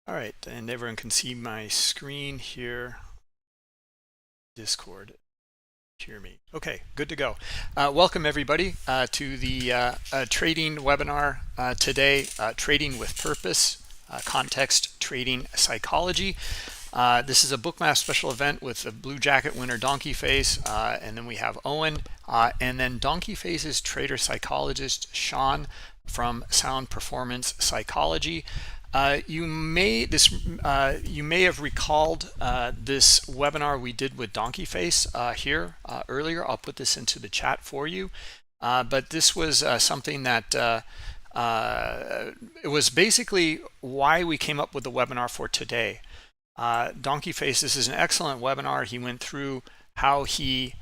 All right, and everyone can see my screen here. Discord, hear me. Okay, good to go. Welcome everybody to the trading webinar today, Trading with Purpose, Context Trading Psychology. This is a Bookmap special event with the Blue Jacket winner DonkeyFace, and then we have Owen, and then DonkeyFace's trader psychologist Sean from Sound Performance Psychology. You may have recalled this webinar we did with DonkeyFace here earlier. I'll put this into the chat for you. But this was something that it was basically why we came up with the webinar for today. DonkeyFace, this is an excellent webinar. He went through how he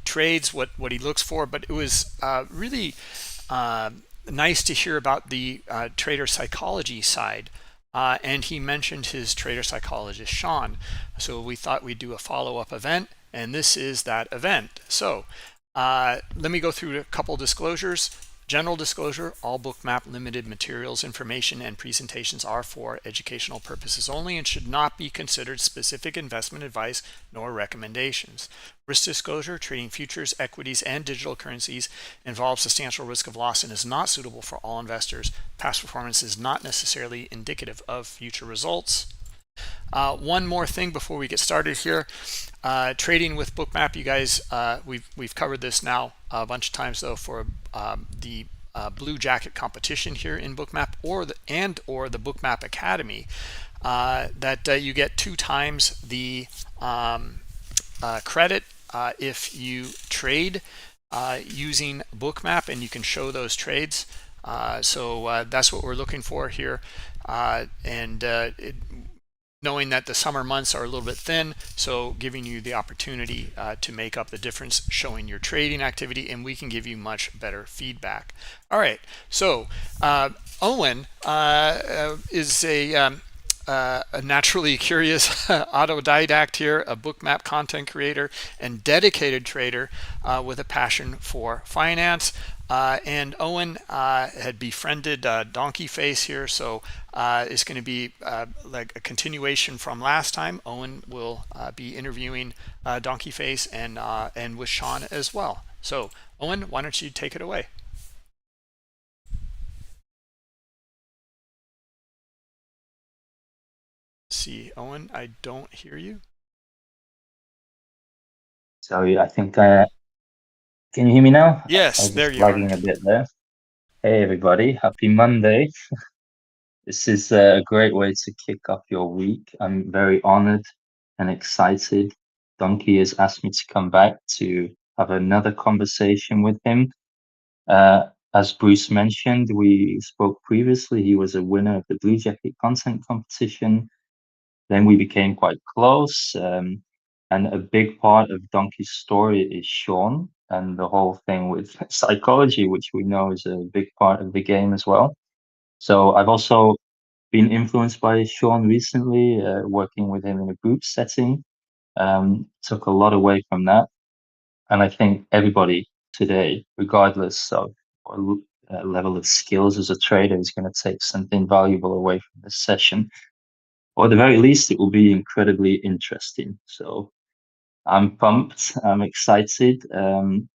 trades, what he looks for, but it was really nice to hear about the trader psychology side. And he mentioned his trader psychologist, Sean. So we thought we'd do a follow-up event, and this is that event. So let me go through a couple disclosures. General disclosure, all Bookmap Limited materials, information, and presentations are for educational purposes only and should not be considered specific investment advice nor recommendations. Risk disclosure, trading futures, equities, and digital currencies involves substantial risk of loss and is not suitable for all investors. Past performance is not necessarily indicative of future results. One more thing before we get started here. Trading with Bookmap, you guys, we've covered this now a bunch of times though for the Blue Jacket competition here in Bookmap or the Bookmap Academy, that you get 2 times the credit if you trade using Bookmap, and you can show those trades. So that's what we're looking for here, knowing that the summer months are a little bit thin, so giving you the opportunity to make up the difference, showing your trading activity, and we can give you much better feedback. All right, so Owen is a naturally curious autodidact here, a Bookmap content creator and dedicated trader with a passion for finance. And Owen had befriended DonkeyFace here, so it's going to be like a continuation from last time. Owen will be interviewing DonkeyFace and with Sean as well. So Owen, why don't you take it away? See, Owen, I don't hear you. Sorry, I think can you hear me now? I Yes, was there just you are. lagging a bit there. Hey everybody, happy Monday. This is a great way to kick off your week. I'm very honored and excited. Donkey has asked me to come back to have another conversation with him. As Bruce mentioned, we spoke previously. He was a winner of the Blue Jacket content competition. Then we became quite close. And a big part of Donkey's story is Sean and the whole thing with psychology, which we know is a big part of the game as well. So I've also been influenced by Sean recently, working with him in a group setting. Took a lot away from that. And I think everybody today, regardless of what level of skills as a trader, is going to take something valuable away from this session. Or at the very least, it will be incredibly interesting. So I'm pumped. I'm excited.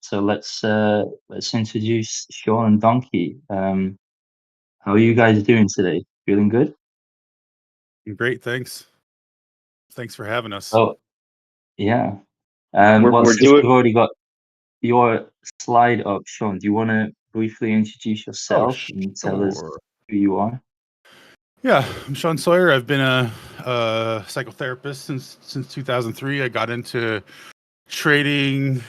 So let's introduce Sean and Donkey. How are you guys doing today? Feeling good? Great, thanks. Thanks for having us. Oh, yeah. We're Since doing. we've already got your slide up, Sean, do you want to briefly introduce yourself and tell us Sure. who you are? Yeah, I'm Sean Sawyer. I've been a psychotherapist since 2003. I got into trading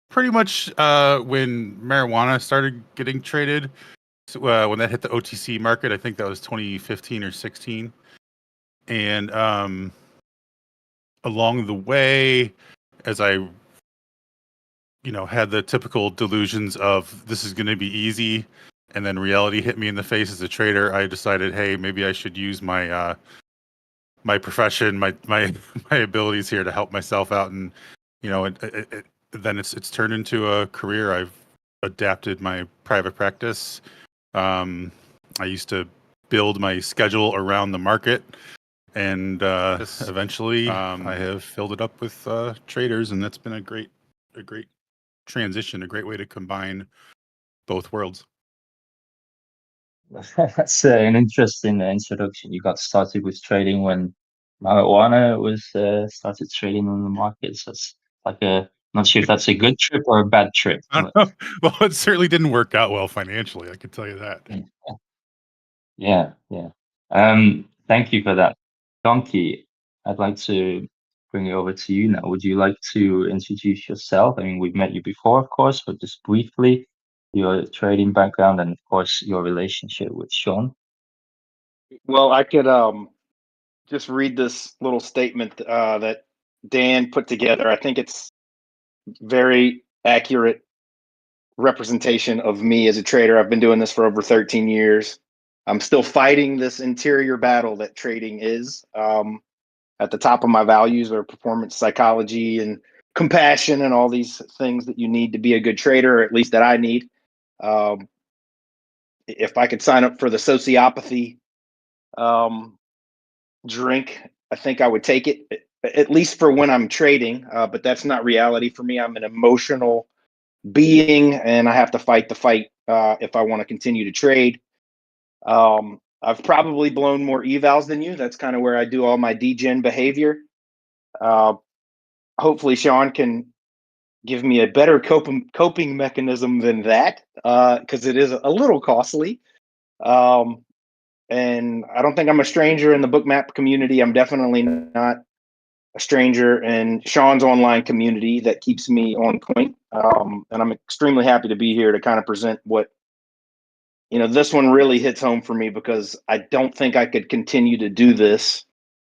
pretty much when marijuana started getting traded. So, when that hit the OTC market, I think that was 2015 or 16. And along the way, as I had the typical delusions of this is going to be easy, and then reality hit me in the face as a trader, I decided, hey, maybe I should use my my profession, my my abilities here to help myself out, and then it's turned into a career. I've adapted my private practice. I used to build my schedule around the market. And eventually I have filled it up with traders, and that's been a great transition, a great way to combine both worlds. That's an interesting introduction. You got started with trading when marijuana was started trading on the markets. That's like not sure if that's a good trip or a bad trip. I don't know. Well, it certainly didn't work out well financially, I can tell you that. Yeah. Thank you for that. Donkey, I'd like to bring it over to you now. Would you like to introduce yourself? I mean, we've met you before, of course, but just briefly, your trading background and, of course, your relationship with Sean. Well, I could just read this little statement that Dan put together. I think it's very accurate representation of me as a trader. I've been doing this for over 13 years. I'm still fighting this interior battle that trading is. At the top of my values are performance psychology and compassion and all these things that you need to be a good trader, or at least that I need. If I could sign up for the sociopathy drink, I think I would take it, at least for when I'm trading. But that's not reality for me. I'm an emotional being, and I have to fight the fight if I want to continue to trade. I've probably blown more evals than you. That's kind of where I do all my degen behavior. Hopefully, Sean can give me a better coping mechanism than that, because it is a little costly. And I don't think I'm a stranger in the Bookmap community. I'm definitely not a stranger in Sean's online community that keeps me on point. And I'm extremely happy to be here to kind of present what, this one really hits home for me, because I don't think I could continue to do this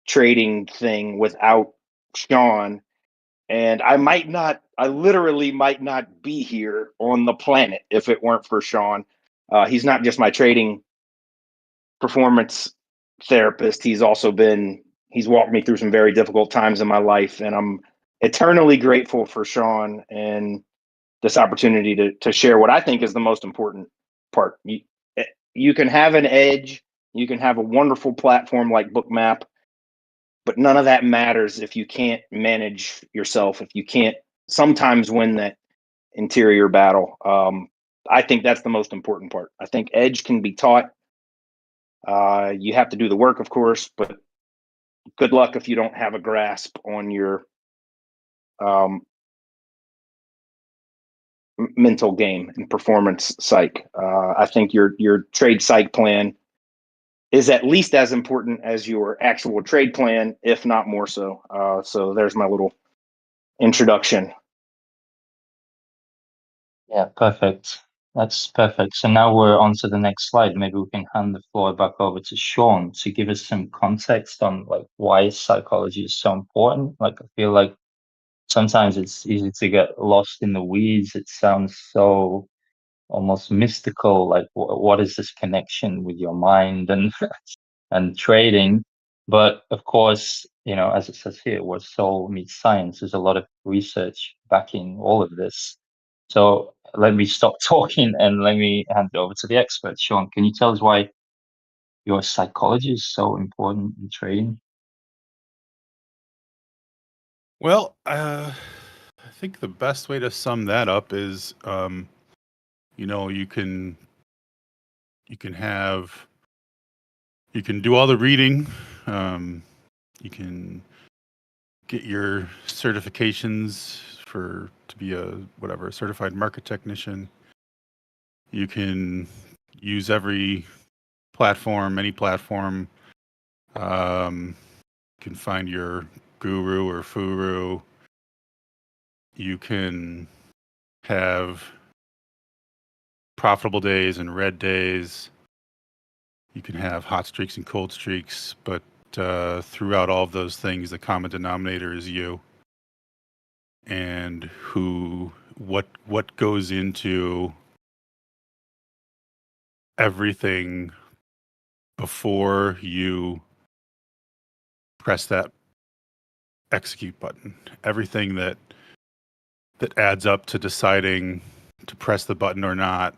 trading thing without Sean. And I literally might not be here on the planet if it weren't for Sean. He's not just my trading performance therapist. He's walked me through some very difficult times in my life, and I'm eternally grateful for Sean and this opportunity to share what I think is the most important part. You can have an edge, you can have a wonderful platform like Bookmap, but none of that matters if you can't manage yourself, if you can't sometimes win that interior battle. I think that's the most important part. I think edge can be taught. You have to do the work, of course, but good luck if you don't have a grasp on your mental game and performance psych. I think your trade psych plan is at least as important as your actual trade plan, if not more so. So there's my little introduction. Yeah, perfect. That's perfect. So now we're on to the next slide. Maybe we can hand the floor back over to Sean to give us some context on like why psychology is so important. Like I feel like sometimes it's easy to get lost in the weeds. It sounds so almost mystical. Like what is this connection with your mind and and trading? But of course, as it says here, where soul meets science, there's a lot of research backing all of this. So let me stop talking and let me hand it over to the expert. Sean, can you tell us why your psychology is so important in trading? Well, I think the best way to sum that up is, you can do all the reading, you can get your certifications to be a certified market technician. You can use every platform, any platform. You can find your guru or furu. You can have profitable days and red days. You can have hot streaks and cold streaks, but throughout all of those things, the common denominator is you. And what goes into everything before you press that execute button. Everything that adds up to deciding to press the button or not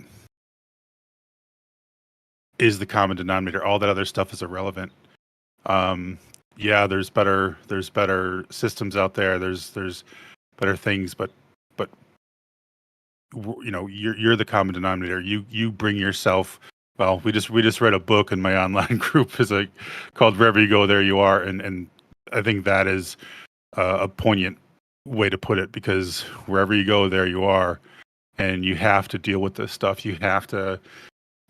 is the common denominator. All that other stuff is irrelevant. Yeah, there's better systems out there. There's better things, but you're the common denominator. You bring yourself. Well, we just read a book in my online group is called "Wherever You Go, There You Are," and I think that is a poignant way to put it, because wherever you go, there you are, and you have to deal with this stuff. You have to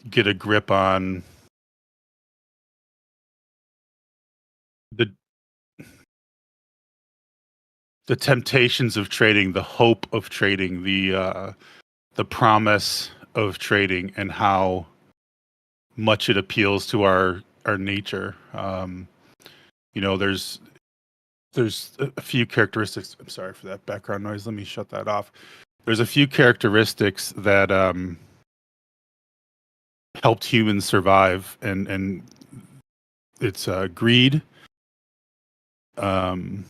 get a grip on the temptations of trading, the hope of trading, the promise of trading, and how much it appeals to our nature. There's a few characteristics. I'm sorry for that background noise. Let me shut that off. There's a few characteristics that helped humans survive, and it's greed, being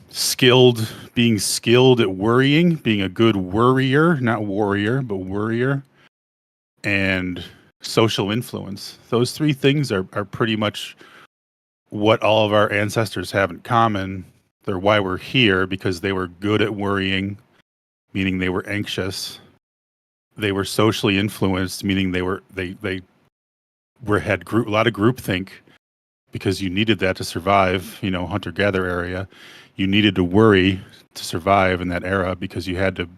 skilled at worrying, being a good worrier, not warrior, but worrier, and social influence. Those three things are pretty much what all of our ancestors have in common. They're why we're here, because they were good at worrying, meaning they were anxious. They were socially influenced, meaning they had a lot of groupthink, because you needed that to survive. Hunter-gatherer area, you needed to worry to survive in that era, because you had to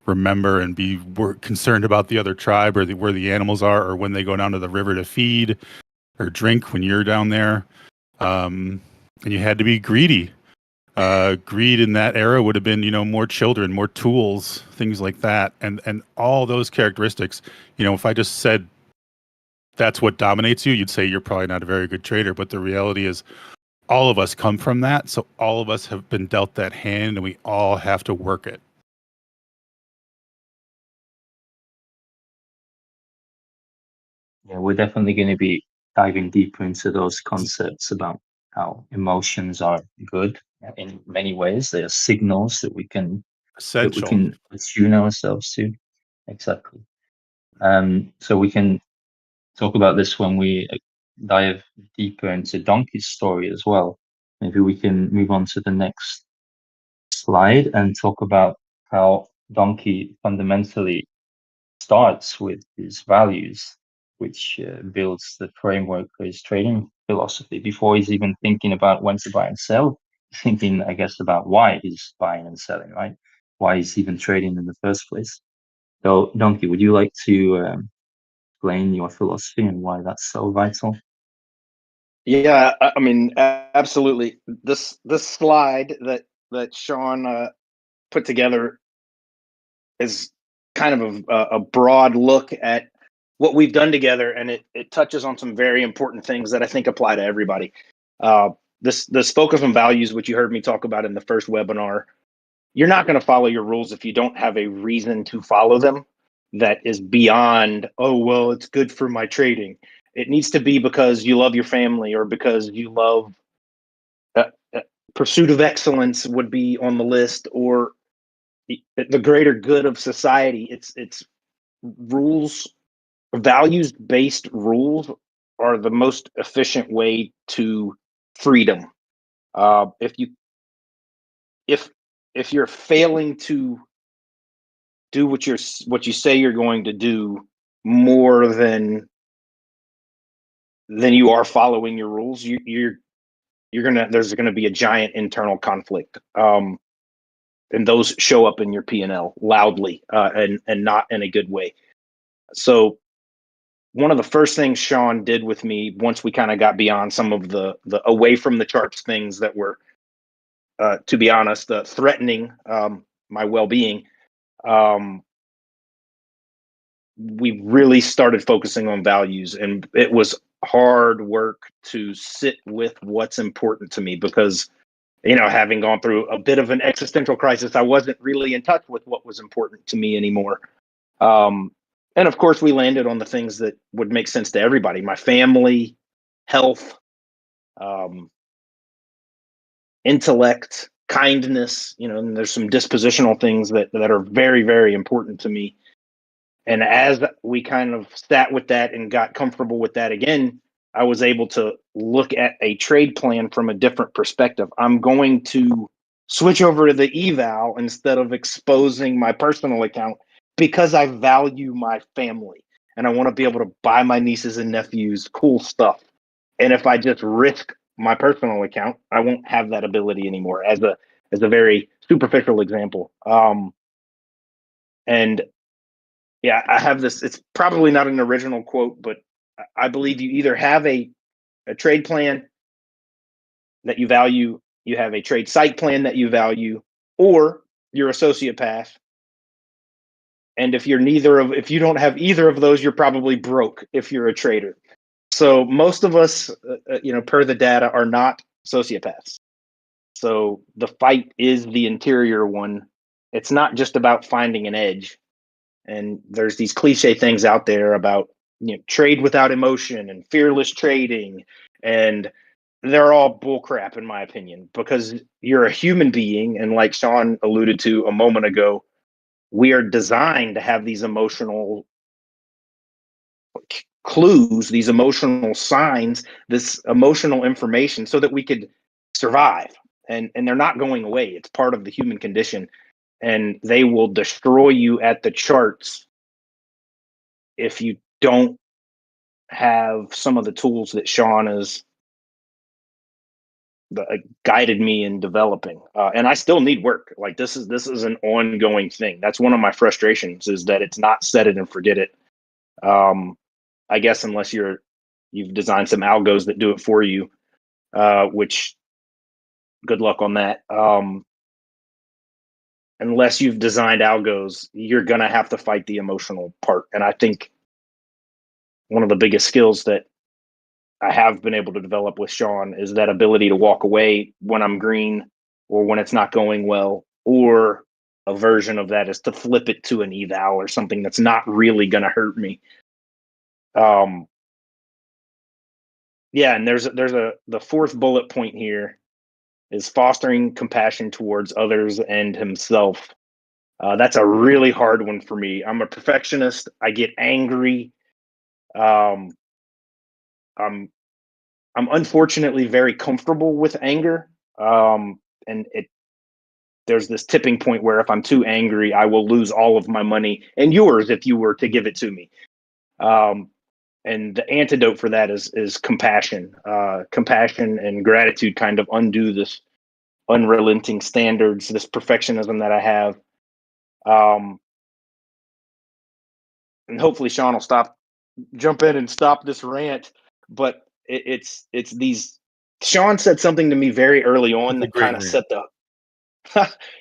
remember and be concerned about the other tribe, or where the animals are, or when they go down to the river to feed or drink when you're down there. And you had to be greedy. Greed in that era would have been, more children, more tools, things like that. And all those characteristics, if I just said that's what dominates you, you'd say you're probably not a very good trader. But the reality is all of us come from that. So all of us have been dealt that hand, and we all have to work it. Yeah, we're definitely going to be diving deeper into those concepts about how emotions are good in many ways. They are signals that we can Essential. attune ourselves to. Exactly. So we can talk about this when we dive deeper into Donkey's story as well. Maybe we can move on to the next slide and talk about how Donkey fundamentally starts with his values, which builds the framework for his trading philosophy. Before he's even thinking about when to buy and sell, thinking, I guess, about why he's buying and selling, right? Why he's even trading in the first place. So, Donkey, would you like to explain your philosophy and why that's so vital? Yeah, I mean, absolutely. This slide that Sean put together is kind of a broad look at what we've done together, and it touches on some very important things that I think apply to everybody. This focus on values, which you heard me talk about in the first webinar, you're not going to follow your rules if you don't have a reason to follow them that is beyond, oh, well, it's good for my trading. It needs to be because you love your family, or because you love pursuit of excellence would be on the list, or the greater good of society. It's rules, values-based rules are the most efficient way to freedom. If you're failing to do what you say you're going to do more than you are following your rules, there's gonna be a giant internal conflict, and those show up in your P&L loudly, and not in a good way. So one of the first things Sean did with me, once we kind of got beyond some of the away from the charts things that were, to be honest, threatening my well-being, we really started focusing on values, and it was hard work to sit with what's important to me, because having gone through a bit of an existential crisis, I wasn't really in touch with what was important to me anymore. And of course, we landed on the things that would make sense to everybody: my family, health, intellect, kindness. And there's some dispositional things that are very, very important to me. And as we kind of sat with that and got comfortable with that again, I was able to look at a trade plan from a different perspective. I'm going to switch over to the eval instead of exposing my personal account because I value my family and I want to be able to buy my nieces and nephews cool stuff. And if I just risk my personal account, I won't have that ability anymore, as a very superficial example. And yeah, I have this. It's probably not an original quote, but I believe you either have a trade plan that you value, you have a trade site plan that you value, or you're a sociopath. And if you don't have either of those, you're probably broke if you're a trader. So most of us, per the data, are not sociopaths. So the fight is the interior one. It's not just about finding an edge. And there's these cliche things out there about trade without emotion and fearless trading, and they're all bullcrap in my opinion, because you're a human being, and like Sean alluded to a moment ago, we are designed to have these emotional clues, these emotional signs, this emotional information, so that we could survive. And they're not going away. It's part of the human condition, and they will destroy you at the charts if you don't have some of the tools that Sean has guided me in developing. And I still need work. Like this is an ongoing thing. That's one of my frustrations, is that it's not set it and forget it. I guess unless you've designed some algos that do it for you, which good luck on that. Unless you've designed algos, you're gonna have to fight the emotional part. And I think one of the biggest skills that I have been able to develop with Sean is that ability to walk away when I'm green or when it's not going well, or a version of that is to flip it to an eval or something that's not really going to hurt me. Yeah, and the fourth bullet point here is fostering compassion towards others and himself. That's a really hard one for me. I'm a perfectionist. I get angry. I'm unfortunately very comfortable with anger. And there's this tipping point where if I'm too angry, I will lose all of my money and yours if you were to give it to me. And the antidote for that is compassion. Compassion and gratitude kind of undo this unrelenting standards, this perfectionism that I have. And hopefully Sean will jump in and stop this rant. But it's these. Sean said something to me very early on that kind of set the.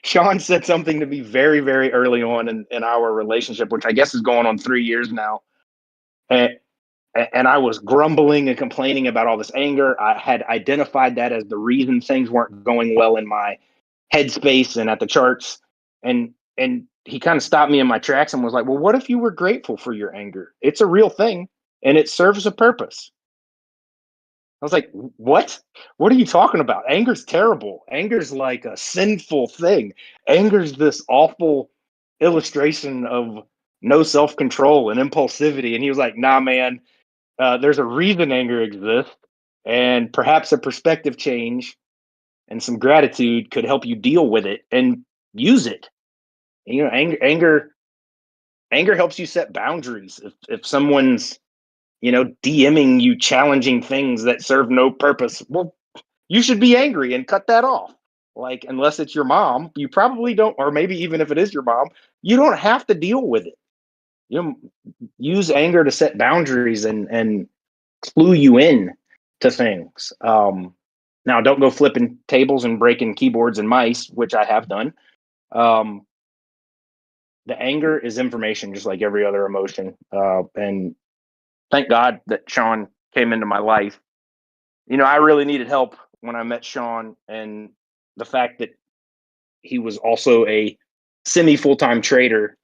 Sean said something to me very, very early on in our relationship, which I guess is going on 3 years now. And I was grumbling and complaining about all this anger. I had identified that as the reason things weren't going well in my headspace and at the charts. And he kind of stopped me in my tracks and was like, well, what if you were grateful for your anger? It's a real thing and it serves a purpose. I was like, what? What are you talking about? Anger's terrible. Anger's like a sinful thing. Anger's this awful illustration of no self-control and impulsivity. And he was like, nah, man, there's a reason anger exists, and perhaps a perspective change and some gratitude could help you deal with it and use it. Anger helps you set boundaries. If someone's DMing you challenging things that serve no purpose, well, you should be angry and cut that off. Like, unless it's your mom, you probably don't, or maybe even if it is your mom, you don't have to deal with it. Use anger to set boundaries and clue you in to things. Now, don't go flipping tables and breaking keyboards and mice, which I have done. The anger is information, just like every other emotion. And thank God that Sean came into my life. I really needed help when I met Sean, and the fact that he was also a semi-full-time trader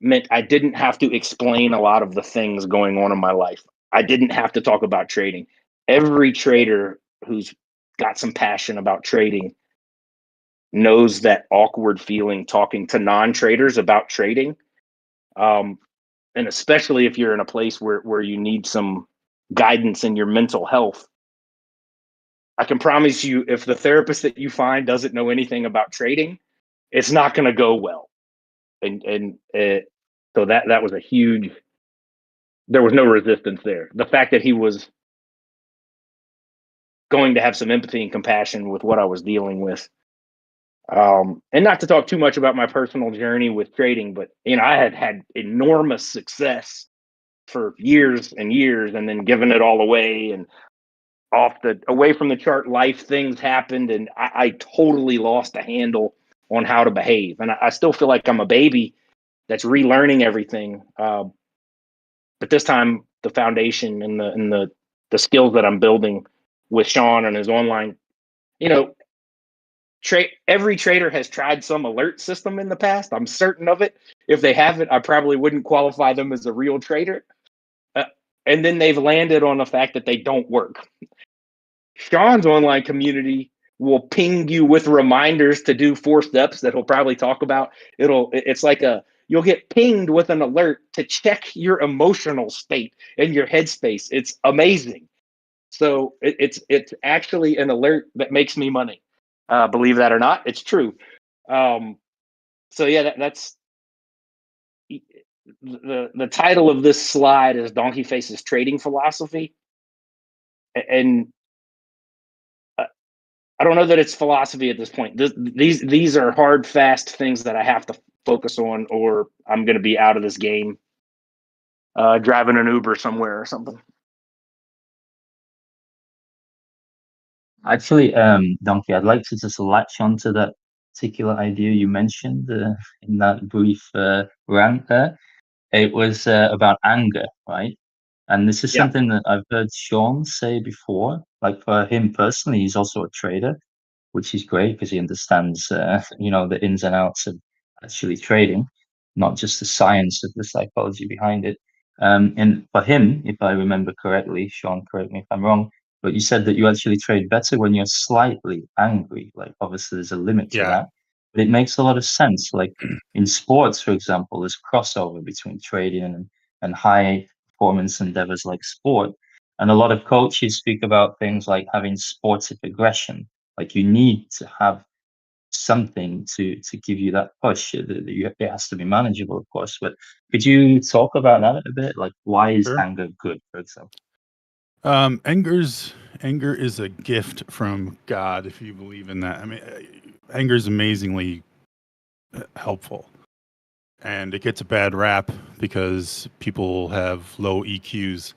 meant I didn't have to explain a lot of the things going on in my life. I didn't have to talk about trading. Every trader who's got some passion about trading knows that awkward feeling talking to non-traders about trading. And especially if you're in a place where you need some guidance in your mental health, I can promise you, if the therapist that you find doesn't know anything about trading, it's not going to go well. So that was a huge. There was no resistance there. The fact that he was going to have some empathy and compassion with what I was dealing with. And not to talk too much about my personal journey with trading, but I had enormous success for years and years, and then given it all away, and away from the chart life things happened, and I totally lost the handle on how to behave. And I still feel like I'm a baby that's relearning everything. But this time, the foundation and the skills that I'm building with Sean and his online, every trader has tried some alert system in the past. I'm certain of it. If they haven't, I probably wouldn't qualify them as a real trader. And then they've landed on the fact that they don't work. Sean's online community will ping you with reminders to do 4 steps that he'll probably talk about. It's like you'll get pinged with an alert to check your emotional state and your headspace. It's amazing. So it's actually an alert that makes me money. Believe that or not, it's true. So yeah, that's the title of this slide is DonkeyFace's trading philosophy. And I don't know that it's philosophy at this point. These are hard, fast things that I have to focus on, or I'm going to be out of this game, driving an Uber somewhere or something. Actually, Donkey, I'd like to just latch onto that particular idea you mentioned in that brief rant there. It was about anger, right? And this is something that I've heard Sean say before. Like for him personally, he's also a trader, which is great because he understands, the ins and outs of actually trading, not just the science of the psychology behind it. And for him, if I remember correctly, Sean, correct me if I'm wrong, but you said that you actually trade better when you're slightly angry. Like obviously there's a limit to that, but it makes a lot of sense. Like in sports, for example, there's crossover between trading and high performance endeavors like sport. And a lot of coaches speak about things like having sportive aggression. Like you need to have something to give you that push. It has to be manageable, of course. But could you talk about that a bit? Like why is Sure. anger good, for example? Anger is a gift from God, if you believe in that. I mean, anger is amazingly helpful, and it gets a bad rap because people have low EQs,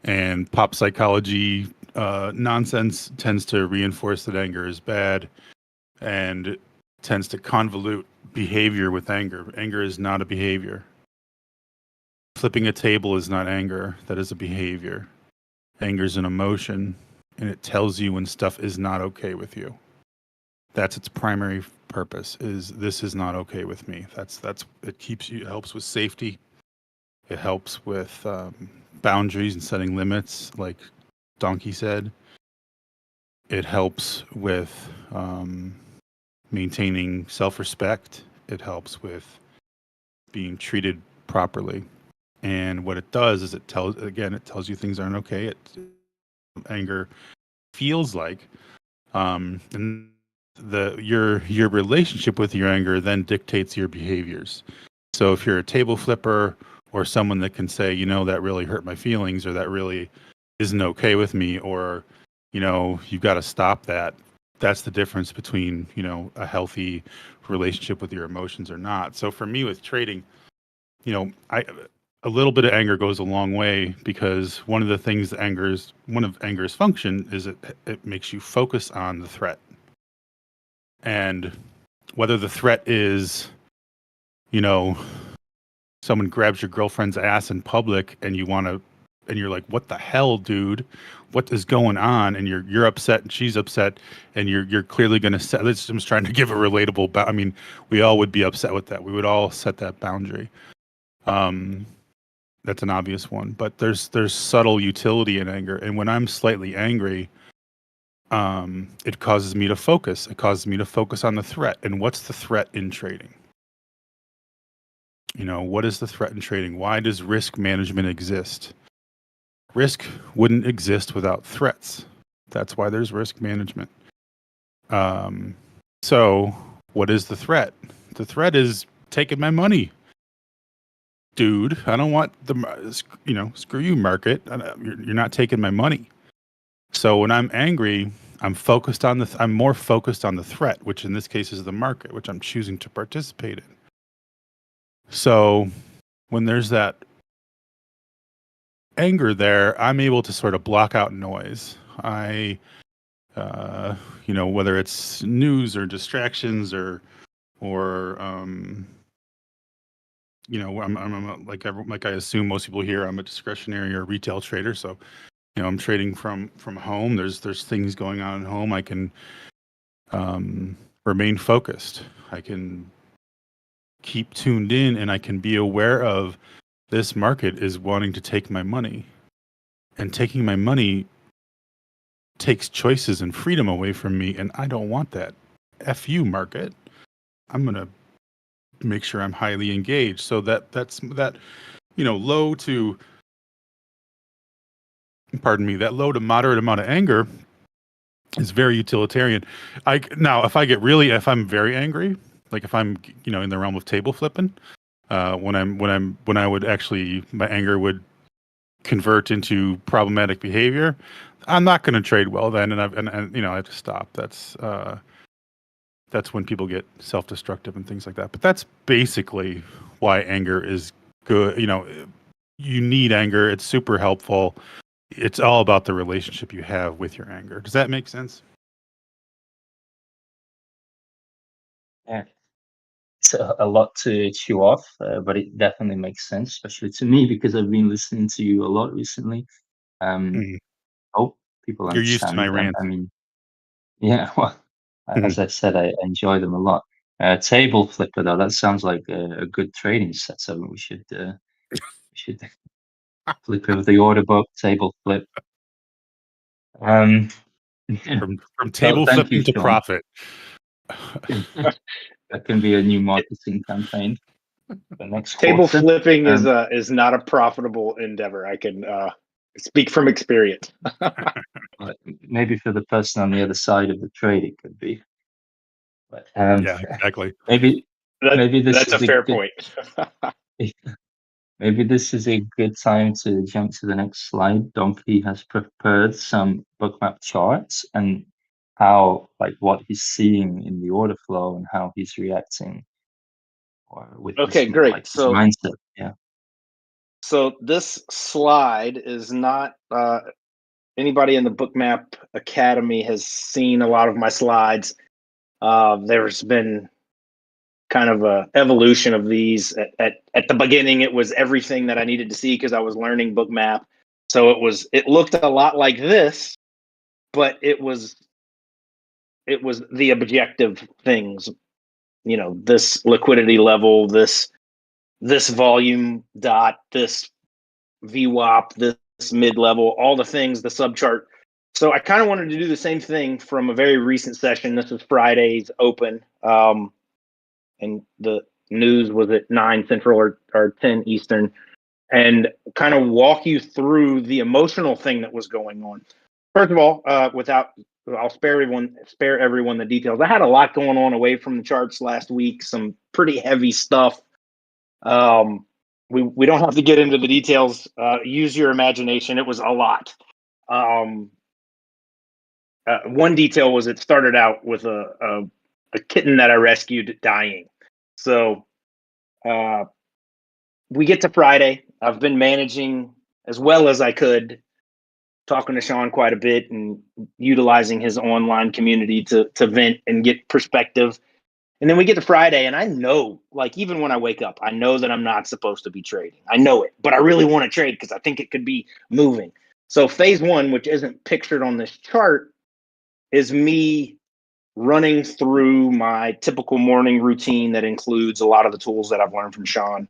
and pop psychology nonsense tends to reinforce that anger is bad, and tends to convolute behavior with anger. Anger is not a behavior. Flipping a table is not anger. That is a behavior. Anger is an emotion, and it tells you when stuff is not okay with you. That's its primary purpose, is this is not okay with me. It keeps you, it helps with safety. It helps with boundaries and setting limits, like Donkey said. It helps with maintaining self-respect. It helps with being treated properly. And what it does is it tells you things aren't okay. Anger feels like, and your relationship with your anger then dictates your behaviors. So if you're a table flipper or someone that can say, that really hurt my feelings, or that really isn't okay with me, or you've got to stop that. That's the difference between a healthy relationship with your emotions or not. So for me with trading, a little bit of anger goes a long way, because one of anger's function is it makes you focus on the threat. And whether the threat is, someone grabs your girlfriend's ass in public and you're like, what the hell, dude? What is going on? And you're upset and she's upset, and you're clearly going to set. I'm just trying to give a relatable. I mean, we all would be upset with that. We would all set that boundary. That's an obvious one, but there's subtle utility in anger. And when I'm slightly angry, it causes me to focus. It causes me to focus on the threat. And what's the threat in trading? What is the threat in trading? Why does risk management exist? risk wouldn't exist without threats. That's why there's risk management. So what is the threat? The threat is taking my money. Dude, I don't want screw you, market. You're not taking my money. So when I'm angry, I'm more focused on the threat, which in this case is the market, which I'm choosing to participate in. So when there's that anger there, I'm able to sort of block out noise. Whether it's news or distractions or I'm like I assume most people here, I'm a discretionary or retail trader. So, I'm trading from home. There's things going on at home. I can remain focused. I can keep tuned in, and I can be aware of this market is wanting to take my money, and taking my money takes choices and freedom away from me, and I don't want that. F you, market. I'm going to make sure I'm highly engaged. So that's low to moderate amount of anger is very utilitarian. If I'm very angry, like if I'm in the realm of table flipping, when I would actually, my anger would convert into problematic behavior, I'm not going to trade well then, and I have to stop. That's when people get self-destructive and things like that. But that's basically why anger is good. You need anger. It's super helpful. It's all about the relationship you have with your anger. Does that make sense? Yeah, it's a lot to chew off, but it definitely makes sense, especially to me because I've been listening to you a lot recently. Hope people You're used to my understand. rant. I mean, yeah, well, as I said, I enjoy them a lot. Table flipper though, that sounds like a good trading setup. We should flip over the order book, table flip. From So table thank you, flipping to Sean. profit. That can be a new marketing campaign for next Table quarter. flipping is not a profitable endeavor. I can speak from experience. But maybe for the person on the other side of the trade, it could be. But Yeah, exactly. maybe this That's a is a fair good point. maybe this is a good time to jump to the next slide. Donkey has prepared some bookmap charts and what he's seeing in the order flow and how he's reacting or with Okay, his great. his mindset. Yeah. So this slide is not anybody in the Bookmap Academy has seen a lot of my slides. There's been kind of a evolution of these. At the beginning, it was everything that I needed to see because I was learning Bookmap. So it looked a lot like this, but it was the objective things. This liquidity level, this volume dot, this VWAP, this mid level, all the things, the subchart. So I kind of wanted to do the same thing from a very recent session. This was Friday's open, and the news was at 9 Central or 10 Eastern, and kind of walk you through the emotional thing that was going on. First of all, I'll spare everyone the details. I had a lot going on away from the charts last week, some pretty heavy stuff. We don't have to get into the details. Use your imagination. It was a lot. One detail was it started out with a kitten that I rescued dying. So we get to Friday. I've been managing as well as I could, talking to Sean quite a bit and utilizing his online community to vent and get perspective. And then we get to Friday, and I know, like, even when I wake up, I know that I'm not supposed to be trading. I know it, but I really want to trade because I think it could be moving. So phase one, which isn't pictured on this chart, is me running through my typical morning routine that includes a lot of the tools that I've learned from Sean.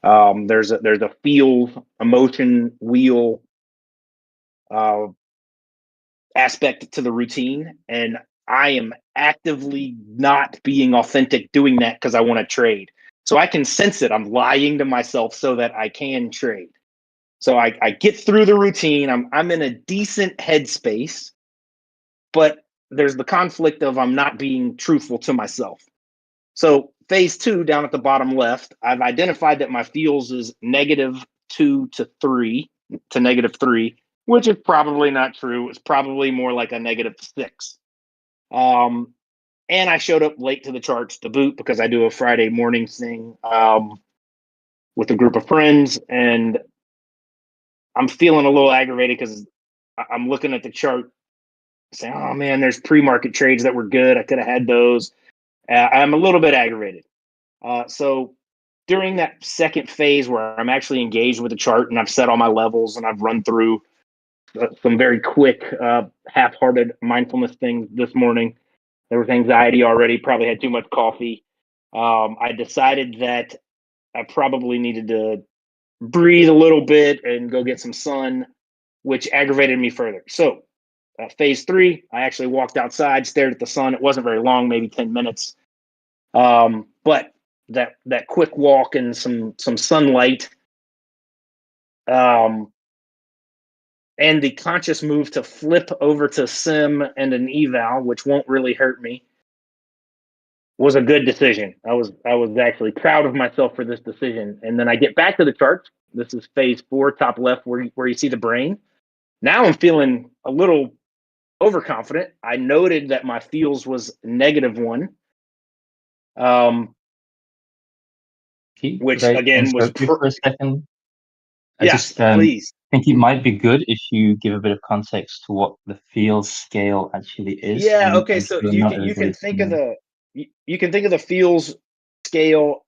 There's a feel, emotion, wheel aspect to the routine, and I am actively not being authentic doing that because I want to trade. So I can sense it. I'm lying to myself so that I can trade. So I get through the routine. I'm in a decent headspace, but there's the conflict of I'm not being truthful to myself. So phase 2, down at the bottom left, I've identified that my feels is -2 to -3, which is probably not true. It's probably more like a -6. And I showed up late to the charts to boot because I do a Friday morning thing with a group of friends, and I'm feeling a little aggravated because I'm looking at the chart saying, oh man, there's pre-market trades that were good. I could have had those. I'm a little bit aggravated. So during that second phase where I'm actually engaged with the chart and I've set all my levels and I've run through some very quick, half-hearted mindfulness things this morning. There was anxiety already, probably had too much coffee. I decided that I probably needed to breathe a little bit and go get some sun, which aggravated me further. So phase 3, I actually walked outside, stared at the sun. It wasn't very long, maybe 10 minutes. But that quick walk and some sunlight, and the conscious move to flip over to sim and an eval, which won't really hurt me, was a good decision. I was actually proud of myself for this decision. And then I get back to the charts. This is phase 4, top left, where you see the brain. Now I'm feeling a little overconfident. I noted that my feels was -1. Which Could I again was interrupt you for a second? I yeah, just please. think it might be good if you give a bit of context to what the feel scale actually is. Yeah, okay. I'm So sure you not can everybody's think of familiar. the feels scale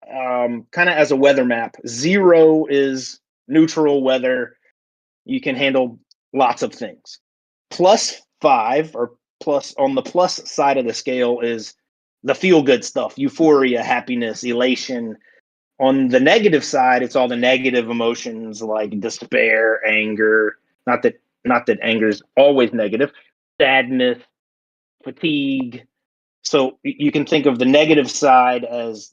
kind of as a weather map. 0 is neutral weather. You can handle lots of things. +5, or plus, on the plus side of the scale, is the feel good stuff: euphoria, happiness, elation. On the negative side, it's all the negative emotions like despair, anger. Not that anger is always negative. Sadness, fatigue. So you can think of the negative side as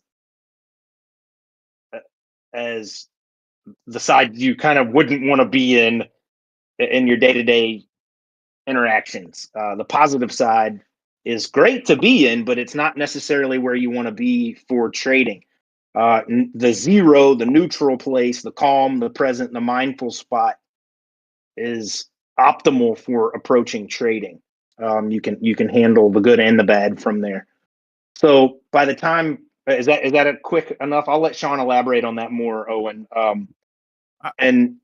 the side you kind of wouldn't want to be in your day-to-day interactions. The positive side is great to be in, but it's not necessarily where you want to be for trading. The 0, the neutral place, the calm, the present, the mindful spot is optimal for approaching trading. You can handle the good and the bad from there. So by the time, is that a quick enough? I'll let Sean elaborate on that more, Owen. And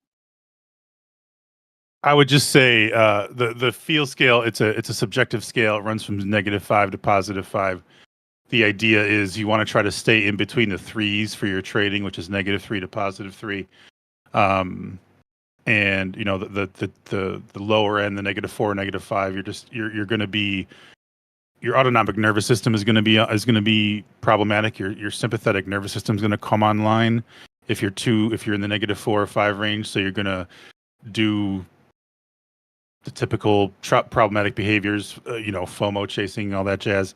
I would just say the feel scale. It's a subjective scale. It runs from -5 to +5. The idea is you want to try to stay in between the 3s for your trading, which is -3 to +3. And you know the lower end, the -4, -5. You're going to be, your autonomic nervous system is going to be problematic. Your sympathetic nervous system is going to come online if you're in the -4 or 5 range. So you're going to do the typical problematic behaviors, FOMO chasing, all that jazz.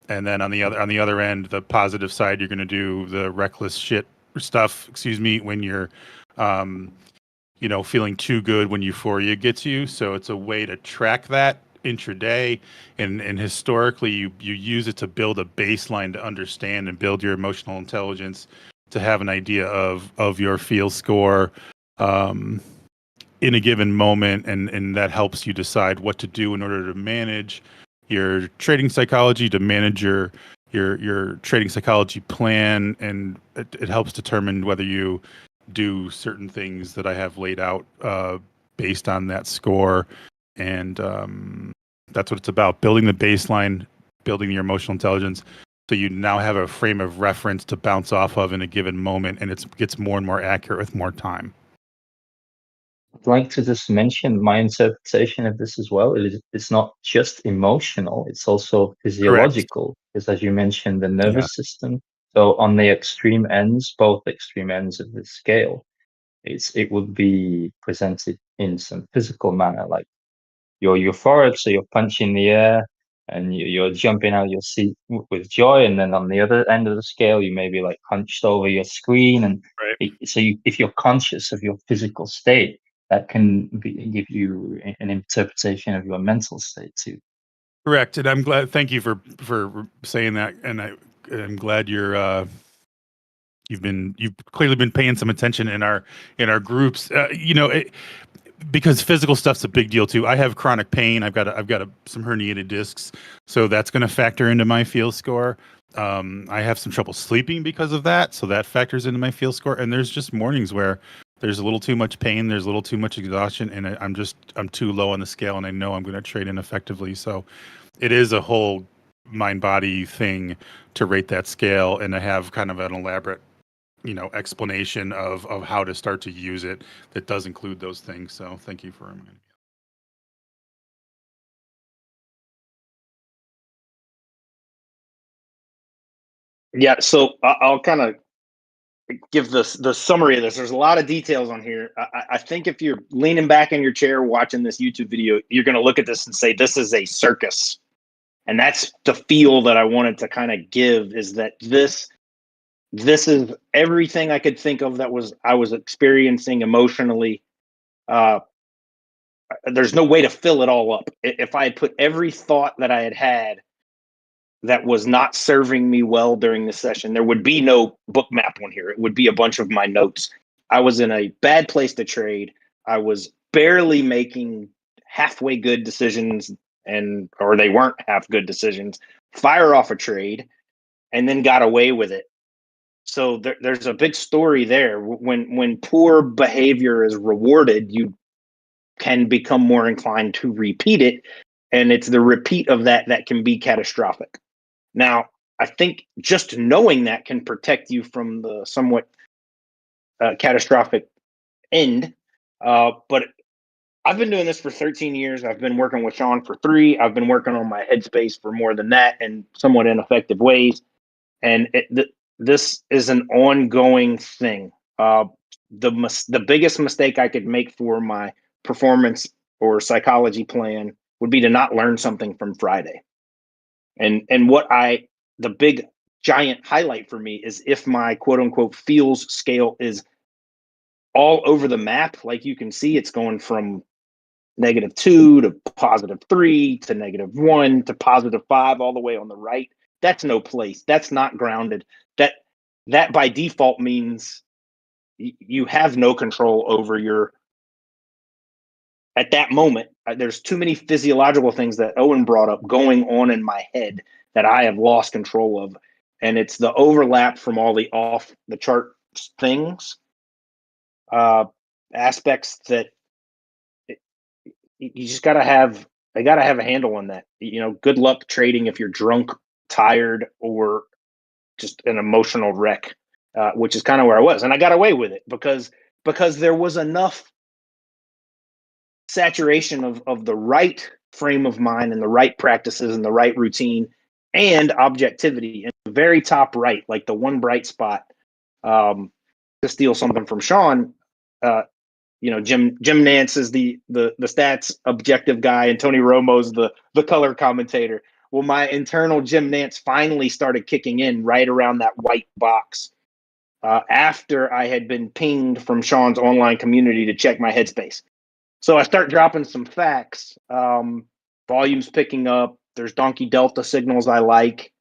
And then on the other end, the positive side, you're going to do the reckless shit stuff. When you're, feeling too good when euphoria gets you. So it's a way to track that intraday, and historically, you use it to build a baseline to understand and build your emotional intelligence, to have an idea of your feel score in a given moment, and that helps you decide what to do in order to manage your trading psychology, to manage your trading psychology plan, and it helps determine whether you do certain things that I have laid out based on that score. And that's what it's about: building the baseline, building your emotional intelligence, so you now have a frame of reference to bounce off of in a given moment, and it gets more and more accurate with more time. I'd like to just mention my interpretation of this as well. It's not just emotional, it's also Correct. physiological, because as you mentioned, the Yeah. nervous system. So on the extreme ends, both extreme ends of the scale, it would be presented in some physical manner, like you're euphoric, so you're punching the air, and you're jumping out your seat with joy, and then on the other end of the scale you may be like hunched over your screen, and Right. if you're conscious of your physical state, that can give you an interpretation of your mental state too. Correct, and I'm glad. Thank you for saying that, and I'm glad you've clearly been paying some attention in our groups. Because physical stuff's a big deal too. I have chronic pain. I've got some herniated discs, so that's going to factor into my field score. I have some trouble sleeping because of that, so that factors into my field score. And there's just mornings where there's a little too much pain, there's a little too much exhaustion, and I'm too low on the scale, and I know I'm going to trade ineffectively. So it is a whole mind body thing to rate that scale, and to have kind of an elaborate explanation of how to start to use it that does include those things. So thank you for reminding me. Yeah, so I'll kind of give the summary of this. There's a lot of details on here. I think if you're leaning back in your chair watching this YouTube video, you're going to look at this and say, this is a circus. And that's the feel that I wanted to kind of give, is that this is everything I could think of that I was experiencing emotionally. There's no way to fill it all up. If I had put every thought that I had that was not serving me well during the session, there would be no Bookmap one here. It would be a bunch of my notes. I was in a bad place to trade. I was barely making halfway good decisions, or they weren't half good decisions. Fire off a trade and then got away with it. So there's a big story there. When poor behavior is rewarded, you can become more inclined to repeat it. And it's the repeat of that can be catastrophic. Now, I think just knowing that can protect you from the somewhat catastrophic end. But I've been doing this for 13 years. I've been working with Sean for 3. I've been working on my headspace for more than that in somewhat ineffective ways. And this is an ongoing thing. The biggest mistake I could make for my performance or psychology plan would be to not learn something from Friday. And the big giant highlight for me is if my quote unquote feels scale is all over the map. Like you can see, it's going from -2 to +3 to -1 to +5 all the way on the right. That's no place. That's not grounded. That by default means you have no control over your, at that moment. There's too many physiological things that Owen brought up going on in my head that I have lost control of. And it's the overlap from all the off the chart things, aspects that you just gotta have. I gotta have a handle on that. Good luck trading if you're drunk, tired, or just an emotional wreck, which is kind of where I was, and I got away with it because there was enough saturation of the right frame of mind and the right practices and the right routine and objectivity. And the very top right, like the one bright spot, to steal something from Sean, Jim Nance is the stats objective guy, and Tony Romo's the color commentator. Well, my internal Jim Nance finally started kicking in right around that white box, after I had been pinged from Sean's online community to check my headspace. So I start dropping some facts. Volume's picking up. There's donkey delta signals I like.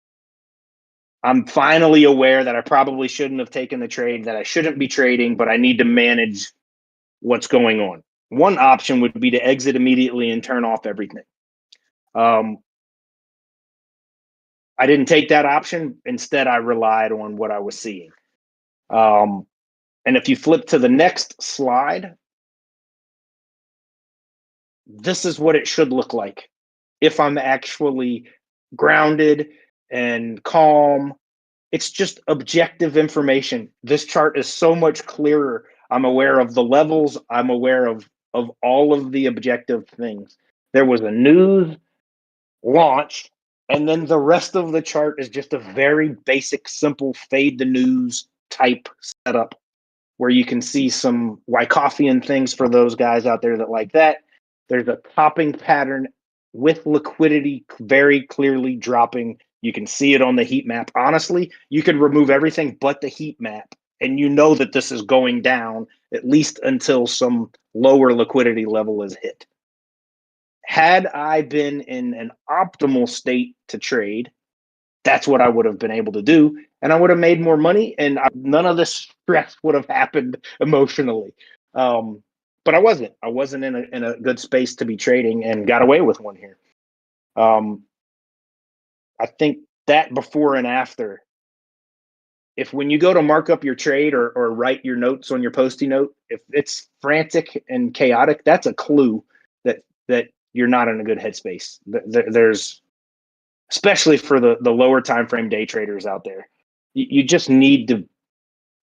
I'm finally aware that I probably shouldn't have taken the trade, that I shouldn't be trading, but I need to manage what's going on. One option would be to exit immediately and turn off everything. I didn't take that option. Instead, I relied on what I was seeing. And if you flip to the next slide, this is what it should look like if I'm actually grounded and calm. It's just objective information. This chart is so much clearer. I'm aware of the levels. I'm aware of all of the objective things. There was a news launch, and then the rest of the chart is just a very basic, simple fade the news type setup where you can see some Wyckoffean things for those guys out there that like that. There's a topping pattern with liquidity very clearly dropping. You can see it on the heat map. Honestly, you could remove everything but the heat map, and you know that this is going down at least until some lower liquidity level is hit. Had I been in an optimal state to trade, that's what I would have been able to do. And I would have made more money, and none of this stress would have happened emotionally. But I wasn't. I wasn't in a good space to be trading, and got away with one here. I think that before and after, if when you go to mark up your trade or write your notes on your Post-it note, if it's frantic and chaotic, that's a clue that you're not in a good headspace. There's, especially for the lower time frame day traders out there, you just need to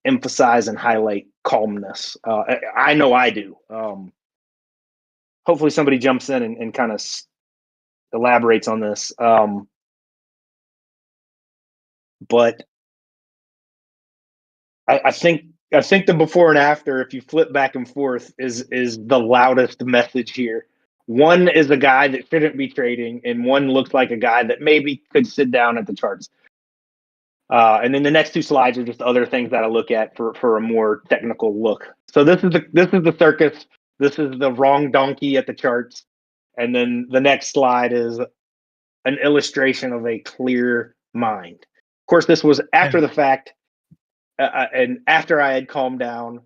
emphasize and highlight calmness. I know I do. Hopefully somebody jumps in and kind of elaborates on this. But I think the before and after, if you flip back and forth, is the loudest message here. One is a guy that shouldn't be trading, and one looks like a guy that maybe could sit down at the charts. And then the next two slides are just other things that I look at for a more technical look. So this is the circus. This is the wrong donkey at the charts. And then the next slide is an illustration of a clear mind. Of course, this was after the fact, and after I had calmed down.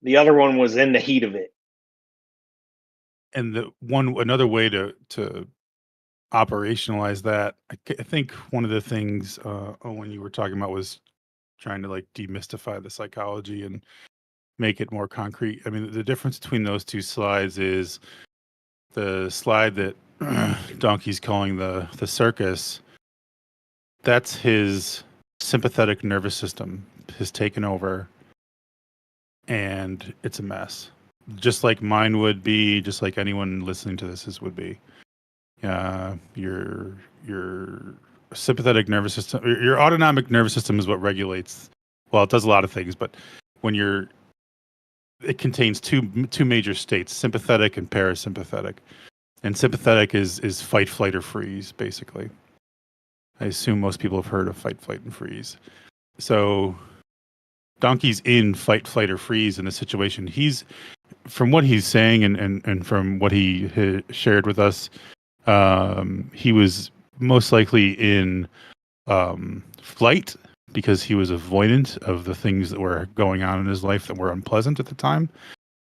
The other one was in the heat of it. And another way to operationalize that, I think one of the things Owen, you were talking about was trying to like demystify the psychology and make it more concrete. I mean, the difference between those two slides is the slide that Donkey's calling the circus. That's his sympathetic nervous system has taken over, and it's a mess. Just like mine would be, just like anyone listening to this would be. Your sympathetic nervous system, your autonomic nervous system is what regulates. Well, it does a lot of things, but when it contains two major states: sympathetic and parasympathetic. And sympathetic is fight, flight, or freeze, basically. I assume most people have heard of fight, flight, and freeze. So Donkey's in fight, flight, or freeze in a situation. He's, from what he's saying and from what he shared with us, he was most likely in flight because he was avoidant of the things that were going on in his life that were unpleasant at the time.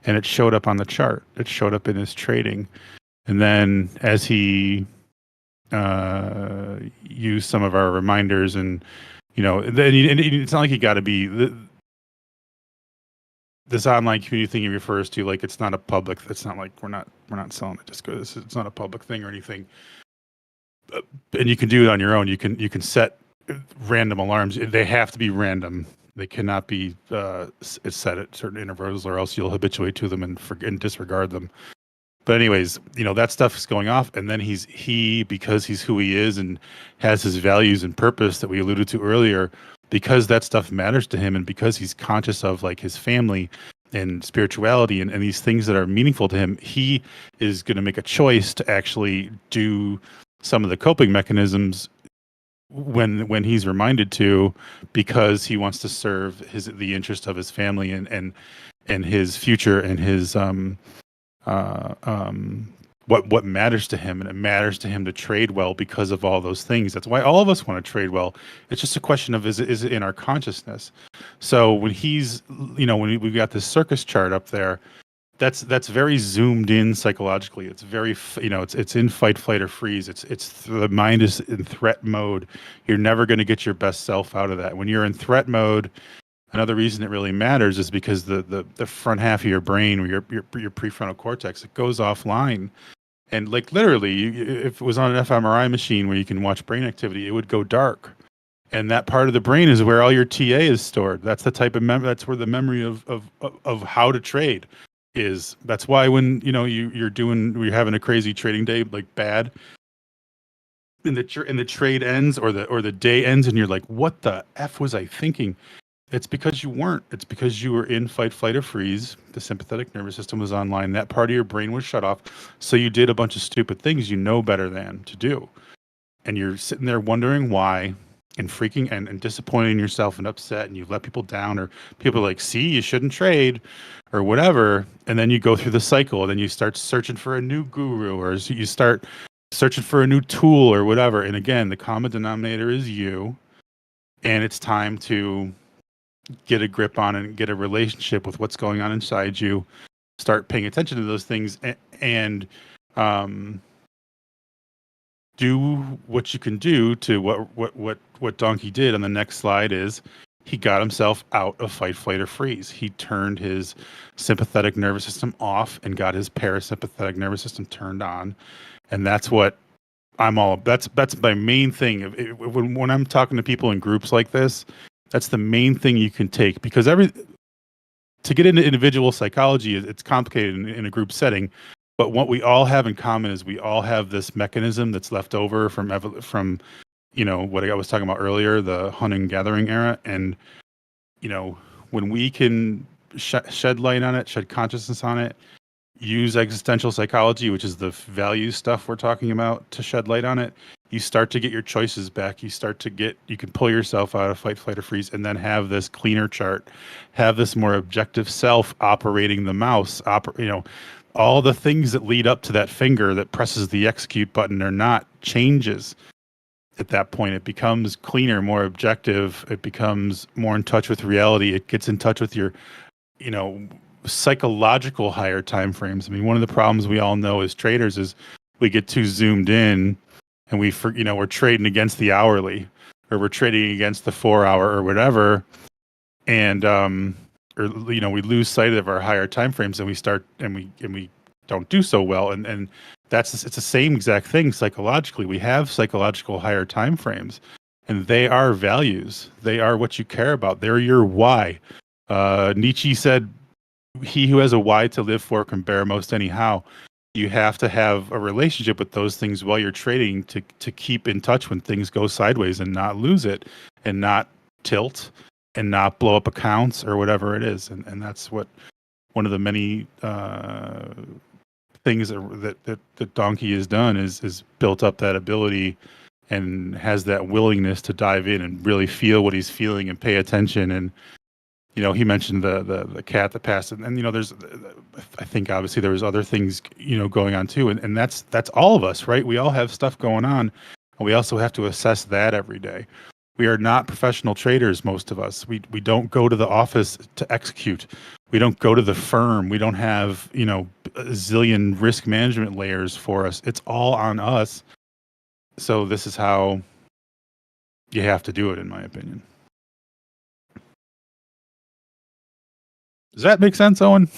And it showed up on the chart. It showed up in his trading. And then as he used some of our reminders, and then it's not like you got to be this online community thing he refers to, like it's not a public. It's not like we're not selling it just because it's not a public thing or anything. And you can do it on your own. You can set random alarms. They have to be random. They cannot be set at certain intervals, or else you'll habituate to them and disregard them. But anyways, that stuff is going off, and then because he's who he is and has his values and purpose that we alluded to earlier, because that stuff matters to him, and because he's conscious of like his family and spirituality and these things that are meaningful to him, he is going to make a choice to actually do some of the coping mechanisms when he's reminded to, because he wants to serve the interest of his family and his future and his what matters to him. And it matters to him to trade well because of all those things. That's why all of us want to trade well. It's just a question of is it in our consciousness. So when he's when we've got this circus chart up there, that's very zoomed in psychologically. It's very it's in fight, flight, or freeze. It's the mind is in threat mode. You're never going to get your best self out of that. When you're in threat mode, another reason it really matters is because the front half of your brain, or your prefrontal cortex, it goes offline. And like literally, if it was on an fMRI machine where you can watch brain activity, it would go dark. And that part of the brain is where all your TA is stored. That's the type of that's where the memory of how to trade is. That's why when you're having a crazy trading day, like bad, and the trade ends or the day ends, and you're like, what the F was I thinking? It's because you weren't. It's because you were in fight, flight, or freeze. The sympathetic nervous system was online. That part of your brain was shut off. So you did a bunch of stupid things you know better than to do. And you're sitting there wondering why and freaking and disappointing yourself and upset, and you let people down, or people are like, see, you shouldn't trade or whatever. And then you go through the cycle, and then you start searching for a new guru, or you start searching for a new tool or whatever. And again, the common denominator is you. And it's time to get a grip on and get a relationship with what's going on inside you, start paying attention to those things, and do what you can do to what Donkey did on the next slide is he got himself out of fight, flight, or freeze. He turned his sympathetic nervous system off and got his parasympathetic nervous system turned on. And that's what that's my main thing. When I'm talking to people in groups like this, that's the main thing you can take, because to get into individual psychology, it's complicated in a group setting. But what we all have in common is we all have this mechanism that's left over from what I was talking about earlier, the hunting gathering era. And when we can shed light on it, shed consciousness on it, use existential psychology, which is the value stuff we're talking about, to shed light on it, you start to get your choices back. You can pull yourself out of fight, flight, or freeze, and then have this cleaner chart, have this more objective self operating the mouse, all the things that lead up to that finger that presses the execute button are not changes. At that point, it becomes cleaner, more objective. It becomes more in touch with reality. It gets in touch with your, psychological higher time frames. I mean, one of the problems we all know as traders is we get too zoomed in, and we're trading against the hourly, or we're trading against the 4 hour or whatever, and we lose sight of our higher time frames, and we don't do so well. And it's the same exact thing psychologically. We have psychological higher time frames, and they are values. They are what you care about. They're your why. Nietzsche said, "He who has a why to live for can bear most anyhow." You have to have a relationship with those things while you're trading to keep in touch when things go sideways, and not lose it, and not tilt, and not blow up accounts or whatever it is. And that's what one of the many things that Donkey has done is built up that ability and has that willingness to dive in and really feel what he's feeling and pay attention. And he mentioned the cat that passed, and there's, I think obviously there was other things going on too, and that's all of us, right? We all have stuff going on, and we also have to assess that every day. We are not professional traders, most of us. We don't go to the office to execute. We don't go to the firm. We don't have a zillion risk management layers for us. It's all on us. So this is how you have to do it, in my opinion. Does that make sense, Owen?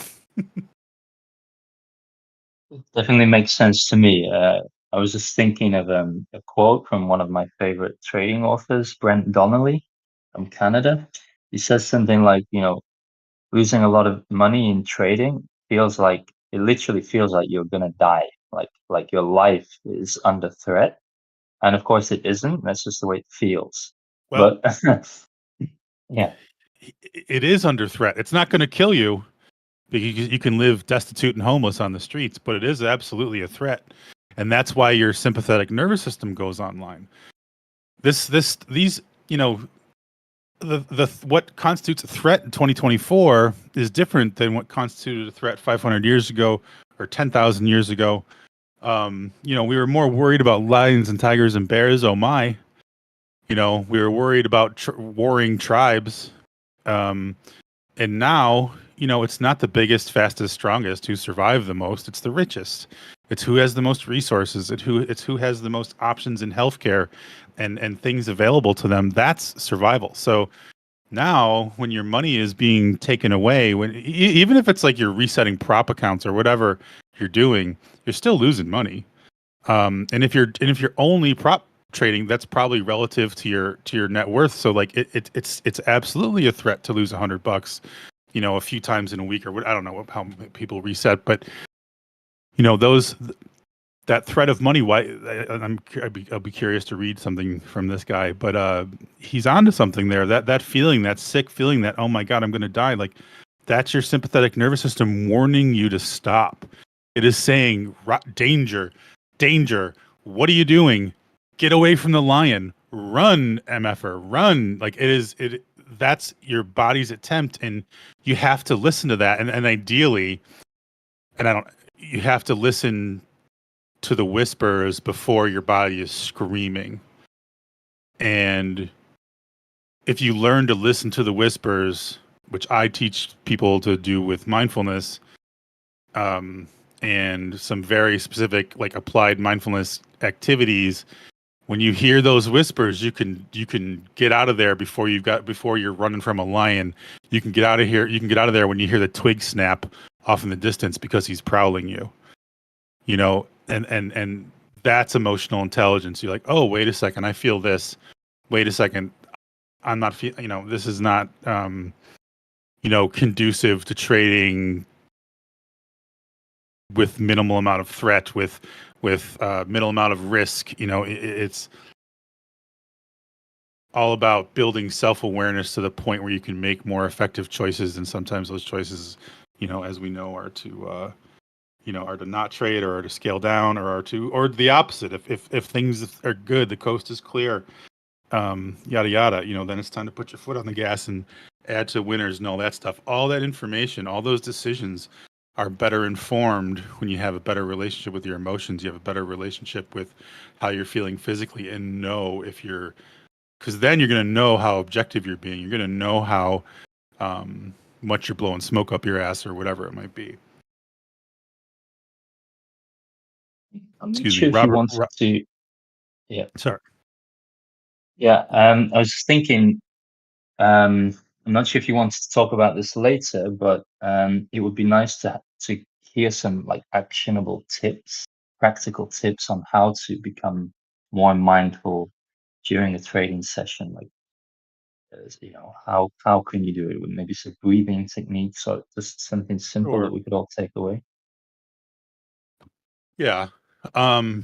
Definitely makes sense to me. I was just thinking of a quote from one of my favorite trading authors, Brent Donnelly from Canada. He says something like, losing a lot of money in trading literally feels like you're gonna die, like your life is under threat. And of course it isn't. That's just the way it feels. Well, but yeah. It is under threat. It's not going to kill you, because you can live destitute and homeless on the streets, but it is absolutely a threat. And that's why your sympathetic nervous system goes online. What constitutes a threat in 2024 is different than what constituted a threat 500 years ago or 10,000 years ago. We were more worried about lions and tigers and bears. Oh my. We were worried about warring tribes. And now, it's not the biggest, fastest, strongest who survive the most. It's the richest. It's who has the most resources. It's who has the most options in healthcare and things available to them. That's survival. So now, when your money is being taken away, even if it's like you're resetting prop accounts or whatever you're doing, you're still losing money. And if you're only prop trading, that's probably relative to your net worth. So like it's absolutely a threat to lose $100, a few times in a week, or what, I don't know how people reset, but that threat of money. Why? I'll be curious to read something from this guy, but he's onto something there. That feeling, that sick feeling, that, oh my God, I'm going to die. Like, that's your sympathetic nervous system warning you to stop. It is saying, danger, danger. What are you doing? Get away from the lion. Run, MFer, run. Like, that's your body's attempt, and you have to listen to that. And ideally, you have to listen to the whispers before your body is screaming. And if you learn to listen to the whispers, which I teach people to do with mindfulness, and some very specific, like, applied mindfulness activities, when you hear those whispers, you can get out of there before you're running from a lion. You can get out of here. You can get out of there when you hear the twig snap off in the distance because he's prowling you. You know, and that's emotional intelligence. You're like, oh, wait a second, I feel this. Wait a second, I'm not feel. You know, this is not conducive to trading with minimal amount of threat, with minimal amount of risk. You know, it's all about building self-awareness to the point where you can make more effective choices. And sometimes those choices, as we know, are to are to not trade, or to scale down, or the opposite. If things are good, the coast is clear, yada yada, then it's time to put your foot on the gas and add to winners and all that stuff. All that information, all those decisions are better informed when you have a better relationship with your emotions. You have a better relationship with how you're feeling physically, and because then you're going to know how objective you're being. You're going to know how much you're blowing smoke up your ass, or whatever it might be. I'm not Excuse sure me, if you Robert. wanted to. Yeah. Sorry. Yeah. I was just thinking. I'm not sure if you wanted to talk about this later, but it would be nice to hear some, like, actionable tips, practical tips on how to become more mindful during a trading session. Like, how can you do it with maybe some breathing techniques, or just something simple that Sure. we could all take away? Yeah. Do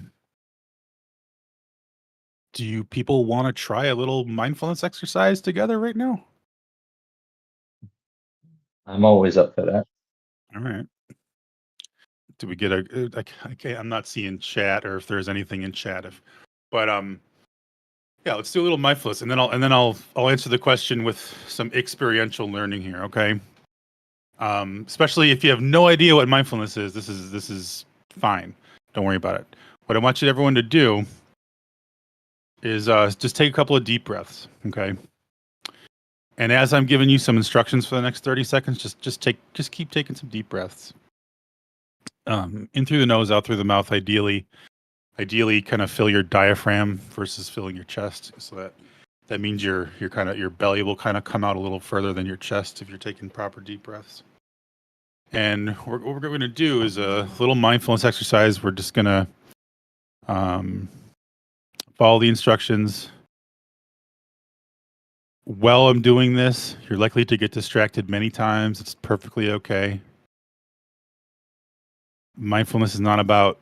you people want to try a little mindfulness exercise together right now? I'm always up for that. All right. Do we get okay, I'm not seeing chat, or if there's anything in chat, but yeah, let's do a little mindfulness, and then I'll answer the question with some experiential learning here, okay? Especially if you have no idea what mindfulness is, this is fine. Don't worry about it. What I want everyone to do is just take a couple of deep breaths, okay? And as I'm giving you some instructions for the next 30 seconds, just keep taking some deep breaths. In through the nose, out through the mouth, ideally kind of fill your diaphragm versus filling your chest. So that means your belly will kind of come out a little further than your chest if you're taking proper deep breaths. And what we're going to do is a little mindfulness exercise. We're just going to follow the instructions. While I'm doing this, you're likely to get distracted many times. It's perfectly okay. Mindfulness is not about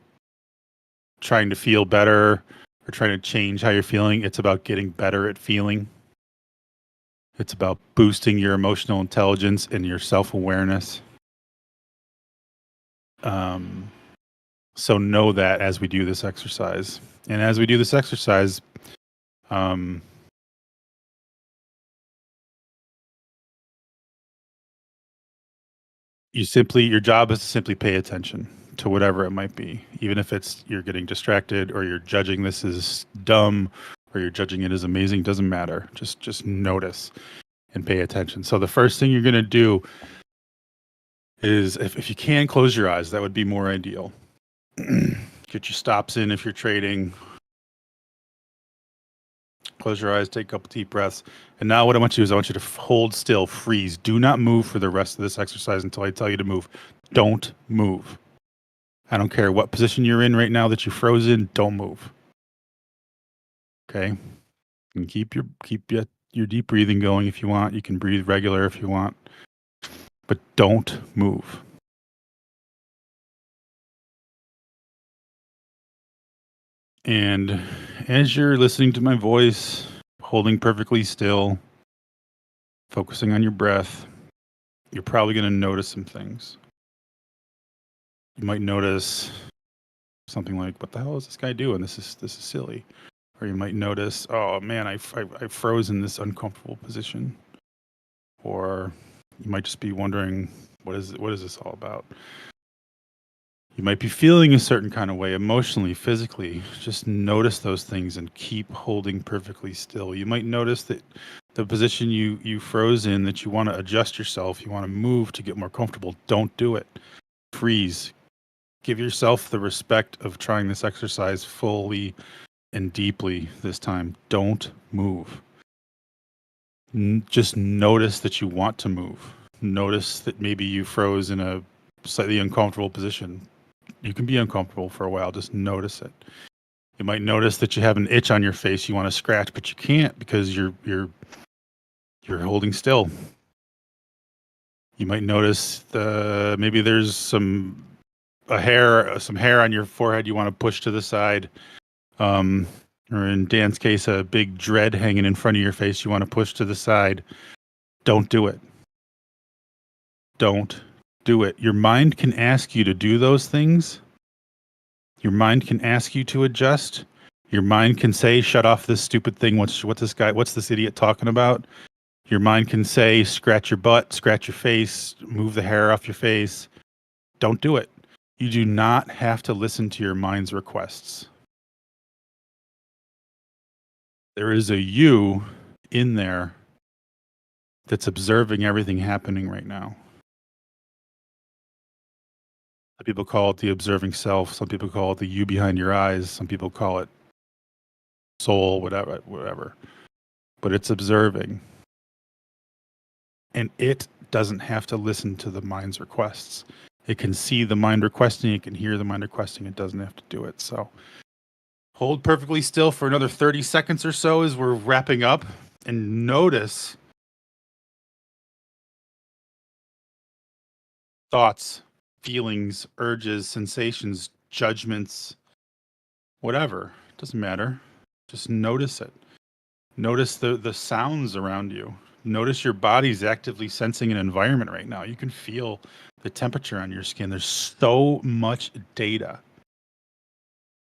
trying to feel better or trying to change how you're feeling. It's about getting better at feeling. It's about boosting your emotional intelligence and your self-awareness. So know that as we do this exercise. And as we do this exercise, your job is to simply pay attention to whatever it might be, even if it's you're getting distracted, or you're judging this as dumb, or you're judging it as amazing. Doesn't matter. Just notice and pay attention. So the first thing you're going to do is, if you can, close your eyes. That would be more ideal. Get your stops in if you're trading. Close your eyes, take a couple deep breaths. And now what I want you to do is I want you to hold still, freeze. Do not move for the rest of this exercise until I tell you to move. Don't move. I don't care what position you're in right now that you're frozen. Don't move. Okay? And keep your deep breathing going if you want. You can breathe regular if you want. But don't move. And as you're listening to my voice, holding perfectly still, focusing on your breath, you're probably going to notice some things. You might notice something like, what the hell is this guy doing? This is silly. Or you might notice, oh man, I froze in this uncomfortable position. Or you might just be wondering, what is this all about? You might be feeling a certain kind of way emotionally, physically. Just notice those things and keep holding perfectly still. You might notice that the position you froze in, that you want to adjust yourself, you want to move to get more comfortable. Don't do it. Freeze. Give yourself the respect of trying this exercise fully and deeply this time. Don't move. Just notice that you want to move. Notice that maybe you froze in a slightly uncomfortable position. You can be uncomfortable for a while. Just notice it. You might notice that you have an itch on your face you want to scratch, but you can't because you're holding still. You might notice maybe there's some hair on your forehead you want to push to the side. Or in Dan's case, a big dread hanging in front of your face you want to push to the side. Don't do it. Don't do it. Your mind can ask you to do those things. Your mind can ask you to adjust. Your mind can say, shut off this stupid thing. What's this idiot talking about? Your mind can say, scratch your butt, scratch your face, move the hair off your face. Don't do it. You do not have to listen to your mind's requests. There is a you in there that's observing everything happening right now. Some people call it the observing self. Some people call it the you behind your eyes. Some people call it soul, whatever. But it's observing. And it doesn't have to listen to the mind's requests. It can see the mind requesting. It can hear the mind requesting. It doesn't have to do it. So hold perfectly still for another 30 seconds or so as we're wrapping up, and notice thoughts, feelings, urges, sensations, judgments, whatever. It doesn't matter. Just notice it. Notice the sounds around you. Notice your body's actively sensing an environment right now. You can feel the temperature on your skin. There's so much data.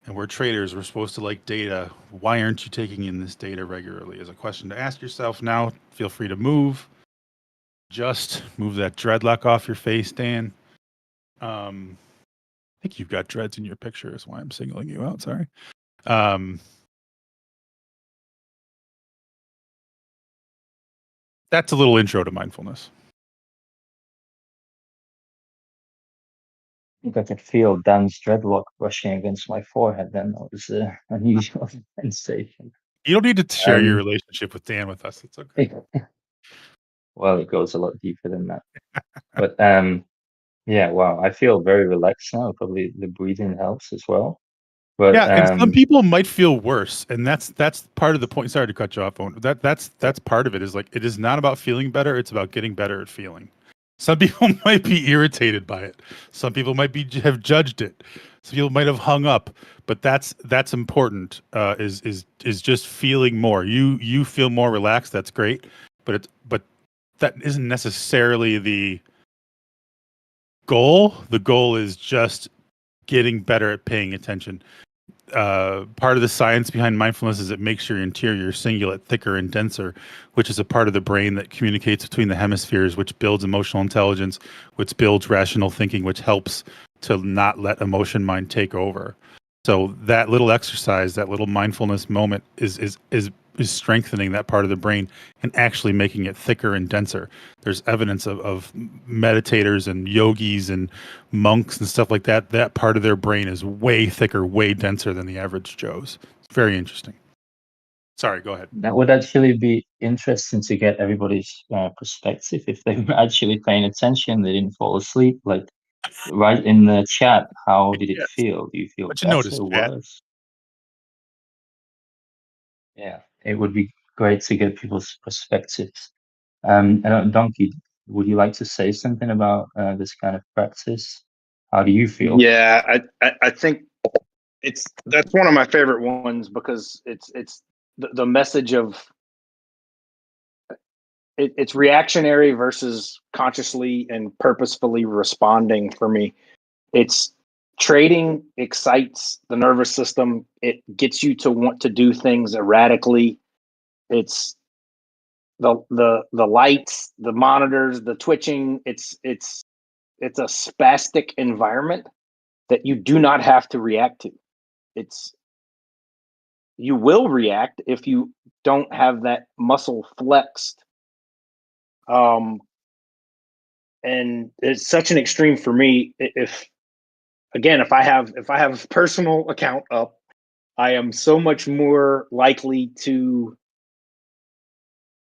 And we're traders. We're supposed to like data. Why aren't you taking in this data regularly? Is a question to ask yourself now. Feel free to move. Just move that dreadlock off your face, Dan. I think you've got dreads in your picture. Is why I'm singling you out. Sorry. That's a little intro to mindfulness. I think I could feel Dan's dreadlock brushing against my forehead then. That was an unusual sensation. You don't need to share your relationship with Dan with us. It's okay. Well, it goes a lot deeper than that. But yeah, wow. I feel very relaxed now. Probably the breathing helps as well. But yeah, and some people might feel worse, and that's part of the point. Sorry to cut you off, Owen. That's part of it. Is like, it is not about feeling better. It's about getting better at feeling. Some people might be irritated by it. Some people might have judged it. Some people might have hung up. But that's important. Is just feeling more. You feel more relaxed. That's great. But that isn't necessarily the goal. The goal is just getting better at paying attention. Part of the science behind mindfulness is it makes your interior cingulate thicker and denser, which is a part of the brain that communicates between the hemispheres, which builds emotional intelligence, which builds rational thinking, which helps to not let emotion mind take over. So that little exercise, that little mindfulness moment is strengthening that part of the brain and actually making it thicker and denser. There's evidence of meditators and yogis and monks and stuff like that. That part of their brain is way thicker, way denser than the average Joe's. It's very interesting. Sorry, go ahead. That would actually be interesting to get everybody's perspective if they were actually paying attention. They didn't fall asleep. Like, right in the chat, how did it feel? Do you feel better, worse? Yeah, it would be great to get people's perspectives. And Donkey, would you like to say something about this kind of practice? How do you feel? Yeah, I think That's one of my favorite ones because it's the message of it's reactionary versus consciously and purposefully responding for me. It's trading excites the nervous system. It gets you to want to do things erratically. It's the lights, the monitors, the twitching. It's a spastic environment that you do not have to react to. You will react if you don't have that muscle flexed. And it's such an extreme for me. If I have personal account up, I am so much more likely to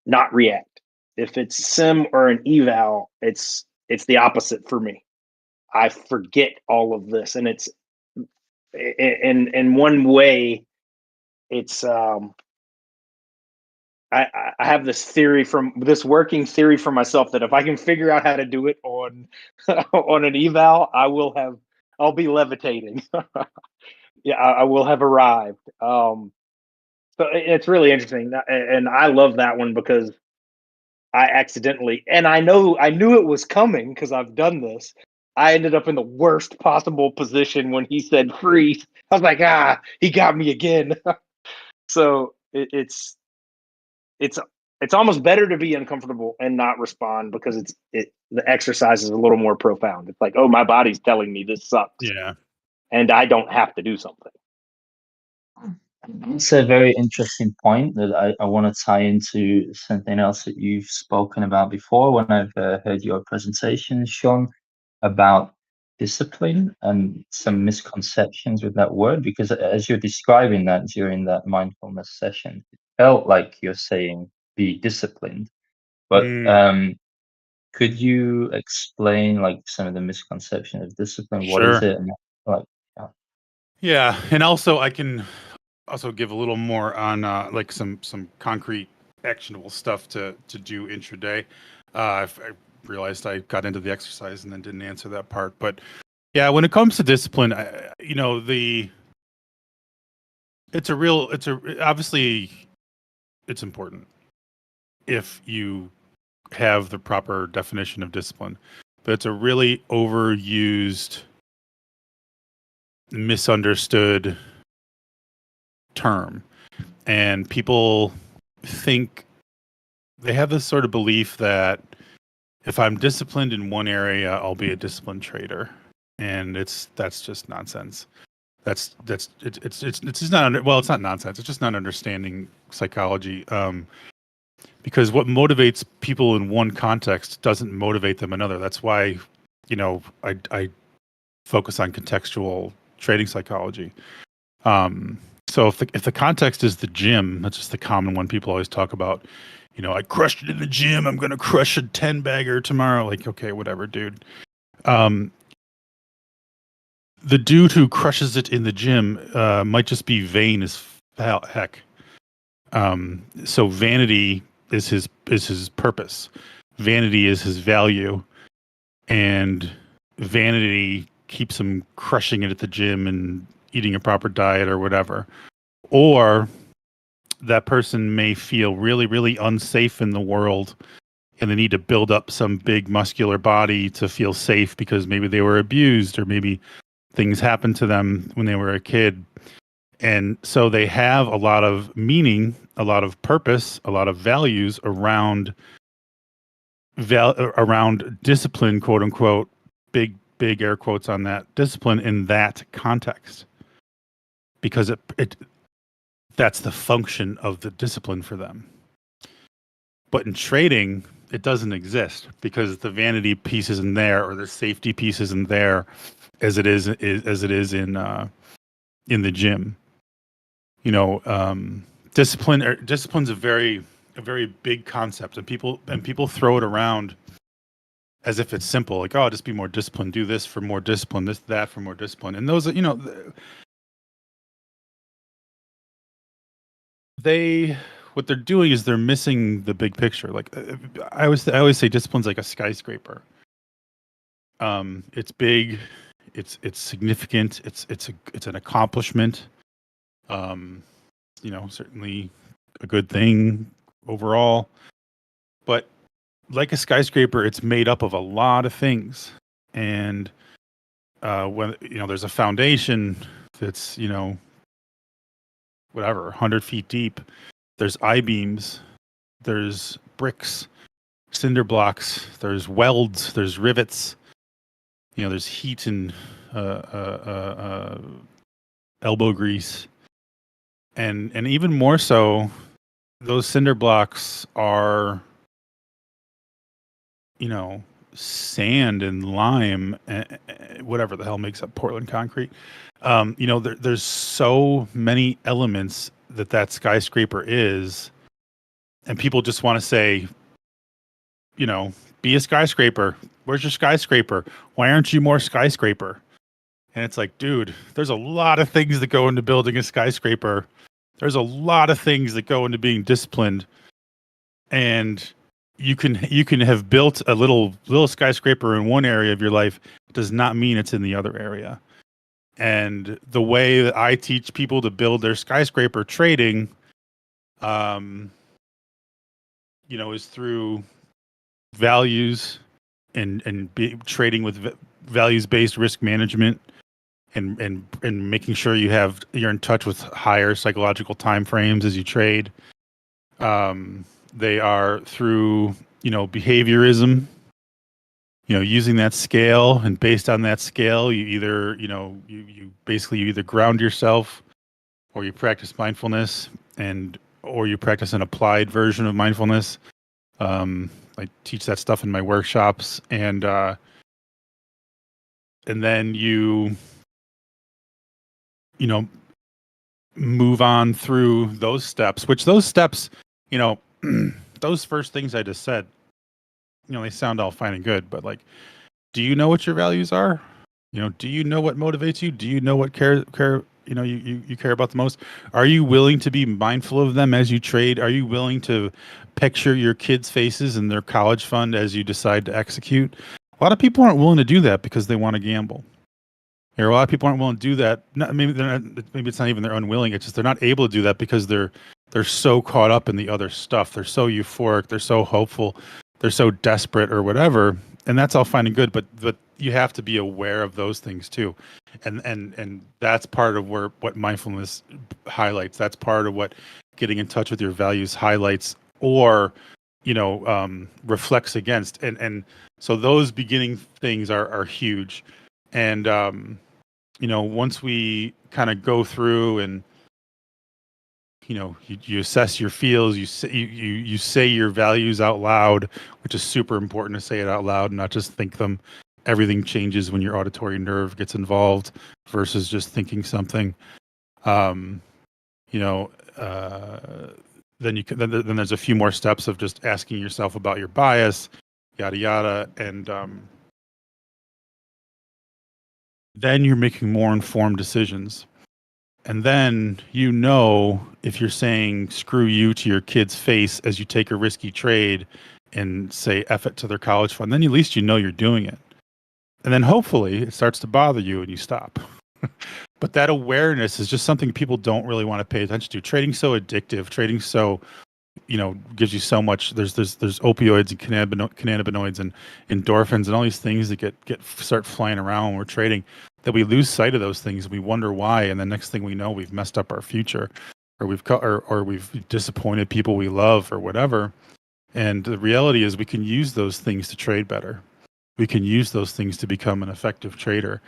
not react. If it's sim or an eval, it's the opposite for me. I forget all of this, and it's in one way, it's I have this working theory for myself that if I can figure out how to do it on on an eval, I'll be levitating. Yeah, I will have arrived. So it's really interesting, and I love that one because I accidentally, and I knew it was coming because I've done this. I ended up in the worst possible position when he said freeze. I was like, he got me again. So it's almost better to be uncomfortable and not respond because the exercise is a little more profound. It's like, oh, my body's telling me this sucks. Yeah. And I don't have to do something. It's a very interesting point that I want to tie into something else that you've spoken about before when I've heard your presentation, Sean, about discipline and some misconceptions with that word, because as you're describing that during that mindfulness session, it felt like you're saying be disciplined. But could you explain like some of the misconception of discipline? What is Sure. it? And like, Yeah, and also I can also give a little more on like some concrete actionable stuff to do intraday. I realized I got into the exercise and then didn't answer that part, but yeah, when it comes to discipline, obviously it's important if you have the proper definition of discipline, but it's a really overused, misunderstood term, and people think they have this sort of belief that if I'm disciplined in one area, I'll be a disciplined trader, and that's just nonsense. It's just not well, it's not nonsense. It's just not understanding psychology. Because what motivates people in one context doesn't motivate them in another. That's why, I focus on contextual trading psychology. So if the context is the gym, that's just the common one people always talk about. I crushed it in the gym. I'm going to crush a 10-bagger tomorrow. Like, okay, whatever, dude. The dude who crushes it in the gym might just be vain as heck. So vanity is his purpose. Vanity is his value, and vanity keeps him crushing it at the gym and eating a proper diet or whatever. Or that person may feel really, really unsafe in the world, and they need to build up some big muscular body to feel safe because maybe they were abused or maybe things happened to them when they were a kid. And so they have a lot of meaning, a lot of purpose, a lot of values around discipline, quote unquote, big air quotes on that, discipline in that context, because that's the function of the discipline for them. But in trading, it doesn't exist because the vanity piece isn't there, or the safety piece isn't there, as it is in the gym. Discipline's a very big concept, and people throw it around as if it's simple, like, oh, just be more disciplined, do this for more discipline, that for more discipline. And those, what they're doing is they're missing the big picture. Like, I always say discipline's like a skyscraper. It's big, It's significant. It's an accomplishment. Certainly a good thing overall. But like a skyscraper, it's made up of a lot of things. And when there's a foundation that's whatever 100 feet deep, there's I-beams, there's bricks, cinder blocks, there's welds, there's rivets, there's heat and elbow grease, and even more so, those cinder blocks are sand and lime, whatever the hell makes up Portland concrete. There's so many elements that skyscraper is, and people just want to say, be a skyscraper. Where's your skyscraper? Why aren't you more skyscraper? And it's like, dude, there's a lot of things that go into building a skyscraper. There's a lot of things that go into being disciplined. And you can have built a little skyscraper in one area of your life does not mean it's in the other area. And the way that I teach people to build their skyscraper trading, is through values and trading with values-based risk management, and making sure you're in touch with higher psychological time frames as you trade. They are through behaviorism, using that scale, and based on that scale, you either you either ground yourself, or you practice mindfulness, or you practice an applied version of mindfulness. I teach that stuff in my workshops, and then you move on through those steps. Which those steps, those first things I just said, they sound all fine and good, but like, do you know what your values are? Do you know what motivates you? Do you know what you care about the most? Are you willing to be mindful of them as you trade? Are you willing to picture your kids' faces in their college fund as you decide to execute? A lot of people aren't willing to do that because they want to gamble. A lot of people aren't willing to do that. Maybe it's not even they're unwilling. It's just they're not able to do that because they're so caught up in the other stuff. They're so euphoric. They're so hopeful. They're so desperate or whatever. And that's all fine and good, but you have to be aware of those things too. And that's part of what mindfulness highlights. That's part of what getting in touch with your values highlights, or reflects against. And so those beginning things are huge. And once we kind of go through and you assess your feels, you say your values out loud, which is super important to say it out loud and not just think them. Everything changes when your auditory nerve gets involved versus just thinking something. Then there's a few more steps of just asking yourself about your bias, yada yada, and then you're making more informed decisions. And then if you're saying screw you to your kid's face as you take a risky trade and say F it to their college fund, then at least you're doing it. And then hopefully it starts to bother you and you stop. But that awareness is just something people don't really want to pay attention to. Trading's so addictive. Trading so, gives you so much. There's opioids and cannabinoids and endorphins and all these things that start flying around when we're trading, that we lose sight of those things. We wonder why, and the next thing we know, we've messed up our future, or we've disappointed people we love, or whatever. And the reality is, we can use those things to trade better. We can use those things to become an effective trader.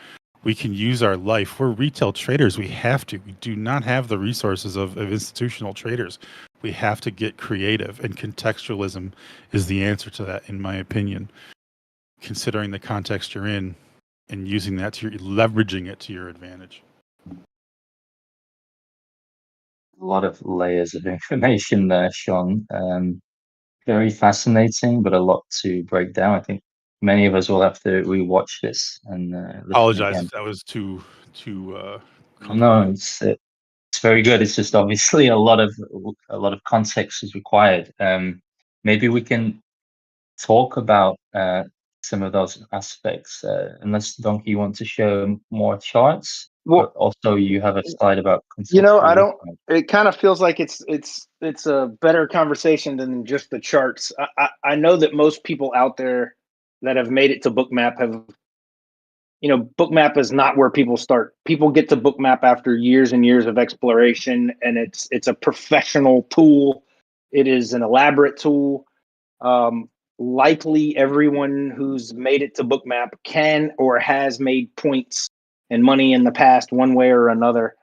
We can use our life. We're retail traders. We have to. We do not have the resources of institutional traders. We have to get creative, and contextualism is the answer to that, in my opinion. Considering the context you're in and using that leveraging it to your advantage. A lot of layers of information there, Sean. Very fascinating, but a lot to break down. I think many of us will have to rewatch this and apologize again. If that was too No, it's very good. It's just obviously a lot of context is required. Maybe we can talk about some of those aspects. Unless Donkey, you want to show more charts, Well, but also you have a slide about I conceptual. don't. It kind of feels like it's a better conversation than just the charts. I know that most people out there that have made it to Bookmap have, Bookmap is not where people start. People get to Bookmap after years and years of exploration, and it's a professional tool. It is an elaborate tool. Likely everyone who's made it to Bookmap can or has made points and money in the past one way or another.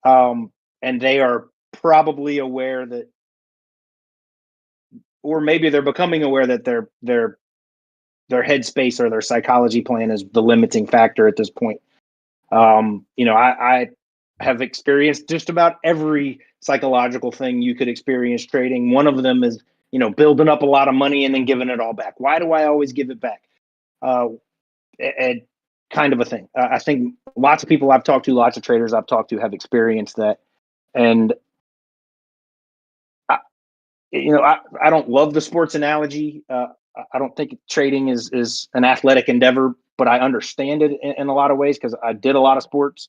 And they are probably aware that, or maybe they're becoming aware that their headspace or their psychology plan is the limiting factor at this point. I have experienced just about every psychological thing you could experience trading. One of them is, building up a lot of money and then giving it all back. Why do I always give it back? And kind of a thing. I think lots of people I've talked to, lots of traders I've talked to have experienced that. And I don't love the sports analogy. I don't think trading is an athletic endeavor, but I understand it in a lot of ways because I did a lot of sports.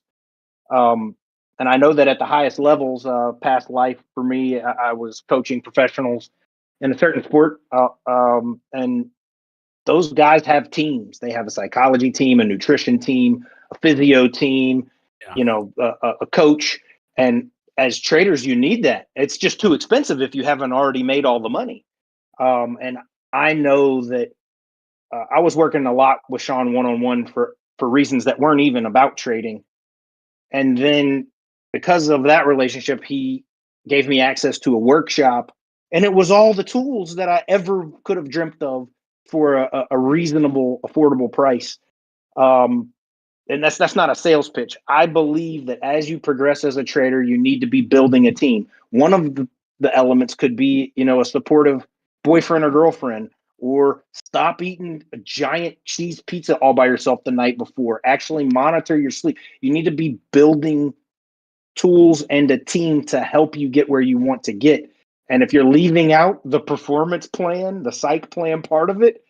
And I know that at the highest levels, past life for me, I was coaching professionals in a certain sport. And those guys have teams. They have a psychology team, a nutrition team, a physio team, a coach. And as traders, you need that. It's just too expensive if you haven't already made all the money. And I know that I was working a lot with Sean one-on-one for reasons that weren't even about trading. And then because of that relationship, he gave me access to a workshop, and it was all the tools that I ever could have dreamt of for a reasonable, affordable price. And that's not a sales pitch. I believe that as you progress as a trader, you need to be building a team. One of the elements could be, a supportive boyfriend or girlfriend, or stop eating a giant cheese pizza all by yourself the night before. Actually monitor your sleep. You need to be building tools and a team to help you get where you want to get. And if you're leaving out the performance plan, the psych plan part of it,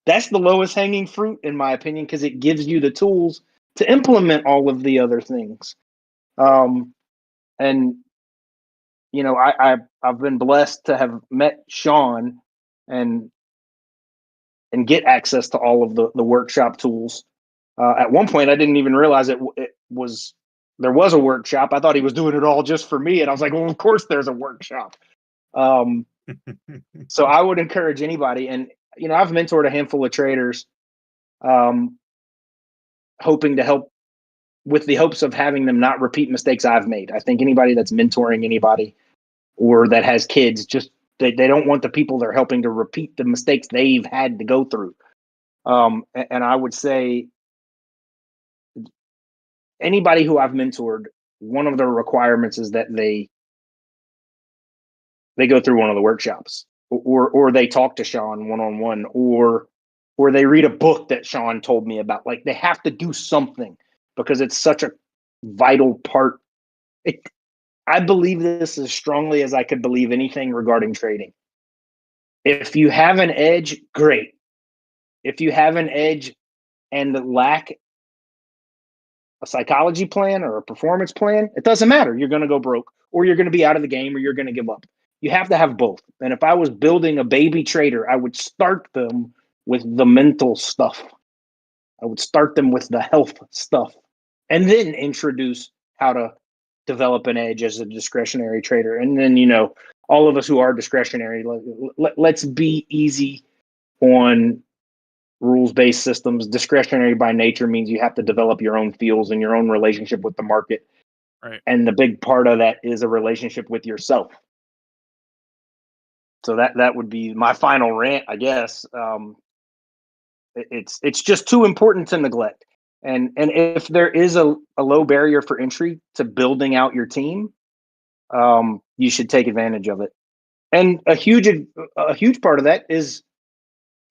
that's the lowest hanging fruit, in my opinion, because it gives you the tools to implement all of the other things. And I've been blessed to have met Sean and get access to all of the workshop tools. At one point, I didn't even realize there was a workshop. I thought he was doing it all just for me, and I was like, well, of course there's a workshop. So I would encourage anybody, and I've mentored a handful of traders, hoping to help with the hopes of having them not repeat mistakes I've made. I think anybody that's mentoring anybody or that has kids, just they don't want the people they're helping to repeat the mistakes they've had to go through. And I would say anybody who I've mentored, one of the requirements is that they go through one of the workshops, or they talk to Sean one-on-one, or they read a book that Sean told me about. Like, they have to do something because it's such a vital part. I believe this as strongly as I could believe anything regarding trading. If you have an edge, great. If you have an edge and lack a psychology plan or a performance plan, it doesn't matter. You're going to go broke, or you're going to be out of the game, or you're going to give up. You have to have both. And if I was building a baby trader, I would start them with the mental stuff. I would start them with the health stuff, and then introduce how to develop an edge as a discretionary trader. And then, all of us who are discretionary, let's be easy on rules-based systems. Discretionary by nature means you have to develop your own feels and your own relationship with the market. Right. And the big part of that is a relationship with yourself. So that would be my final rant, I guess. It's just too important to neglect. And if there is a low barrier for entry to building out your team, you should take advantage of it. And a huge part of that is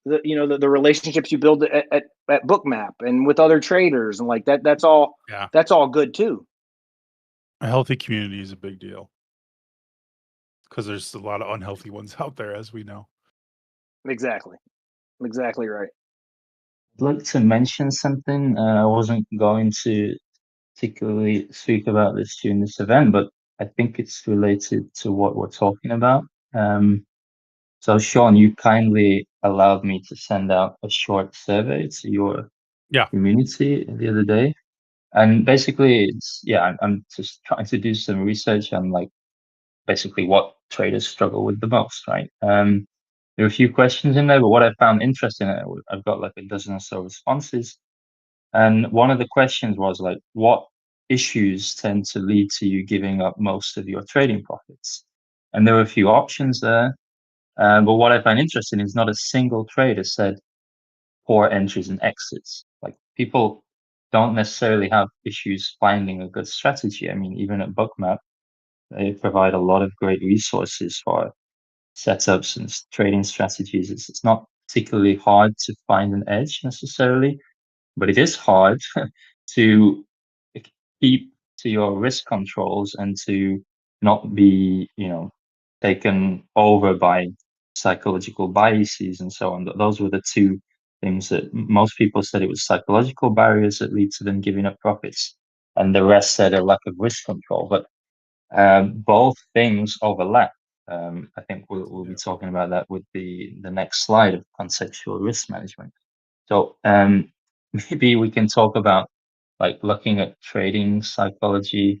the relationships you build at Bookmap and with other traders and like that. That's all. Yeah. That's all good too. A healthy community is a big deal because there's a lot of unhealthy ones out there, as we know. Exactly right. I'd like to mention something. I wasn't going to particularly speak about this during this event, but I think it's related to what we're talking about. So Sean, you kindly allowed me to send out a short survey to your community the other day. And basically it's, I'm just trying to do some research on like basically what traders struggle with the most, right? There are a few questions in there, but what I found interesting, I've got like a dozen or so responses. And one of the questions was like, what issues tend to lead to you giving up most of your trading profits? And there were a few options there. But what I find interesting is not a single trader said poor entries and exits. Like people don't necessarily have issues finding a good strategy. I mean, even at Bookmap, they provide a lot of great resources for setups and trading strategies. It's not particularly hard to find an edge necessarily, but it is hard to keep to your risk controls and to not be, taken over by psychological biases and so on. Those were the two things that most people said it was psychological barriers that lead to them giving up profits, and the rest said a lack of risk control. But both things overlap. I think we'll be talking about that with the next slide of contextual risk management. So maybe we can talk about like looking at trading psychology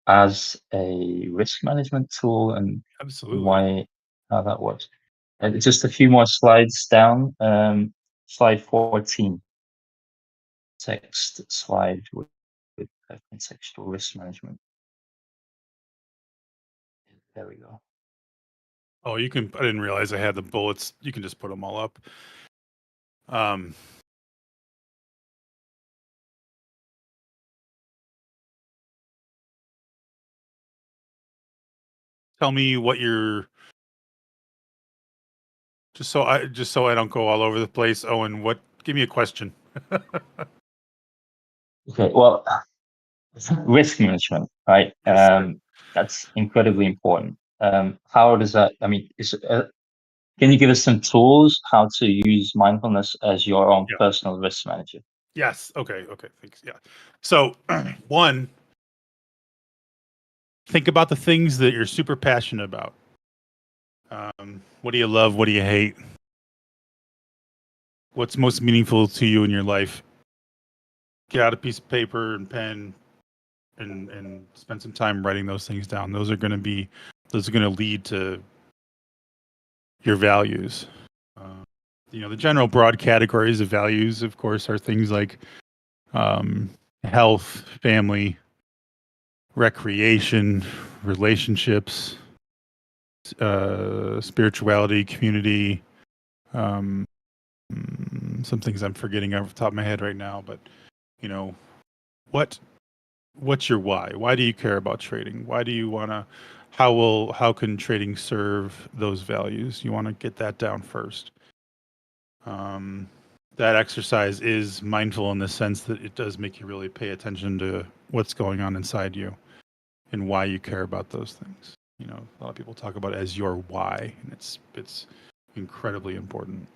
as a risk management tool and Absolutely. how that works. Just a few more slides down. Slide 14, text slide with contextual risk management. There we go. Oh, you can. I didn't realize I had the bullets. You can just put them all up. Tell me what you're. Just so I don't go all over the place. Owen, give me a question. Okay, well, risk management, right? Yes, That's incredibly important. How does that? I mean, can you give us some tools how to use mindfulness as your own personal risk manager? Yes. Okay. Thanks. Yeah. So, one, think about the things that you're super passionate about. What do you love? What do you hate? What's most meaningful to you in your life? Get out a piece of paper and pen and spend some time writing those things down. Those are going to lead to your values. The general broad categories of values, of course, are things like health, family, recreation, relationships, spirituality, community. Some things I'm forgetting off the top of my head right now, but what's your why? Why do you care about trading? Why do you want to? How can trading serve those values? You want to get that down first. That exercise is mindful in the sense that it does make you really pay attention to what's going on inside you and why you care about those things. A lot of people talk about it as your why, and it's incredibly important.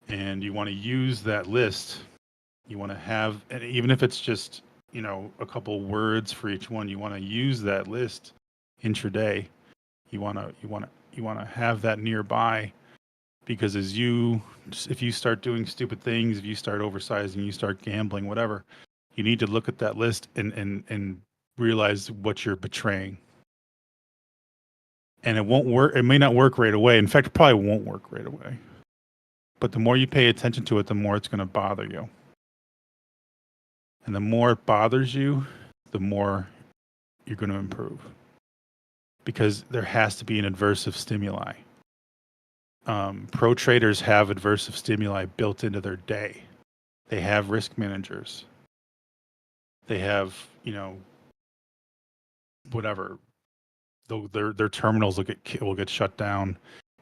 And you want to use that list. You want to have, and even if it's just a couple words for each one, you want to use that list intraday. You want to have that nearby, because if you start doing stupid things, if you start oversizing, you start gambling, whatever, you need to look at that list and realize what you're betraying. And it won't work. It may not work right away. In fact, it probably won't work right away. But the more you pay attention to it, the more it's going to bother you. And the more it bothers you, the more you're going to improve. Because there has to be an adversive stimuli. Pro traders have adversive stimuli built into their day. They have risk managers. They have, whatever. Their terminals will get shut down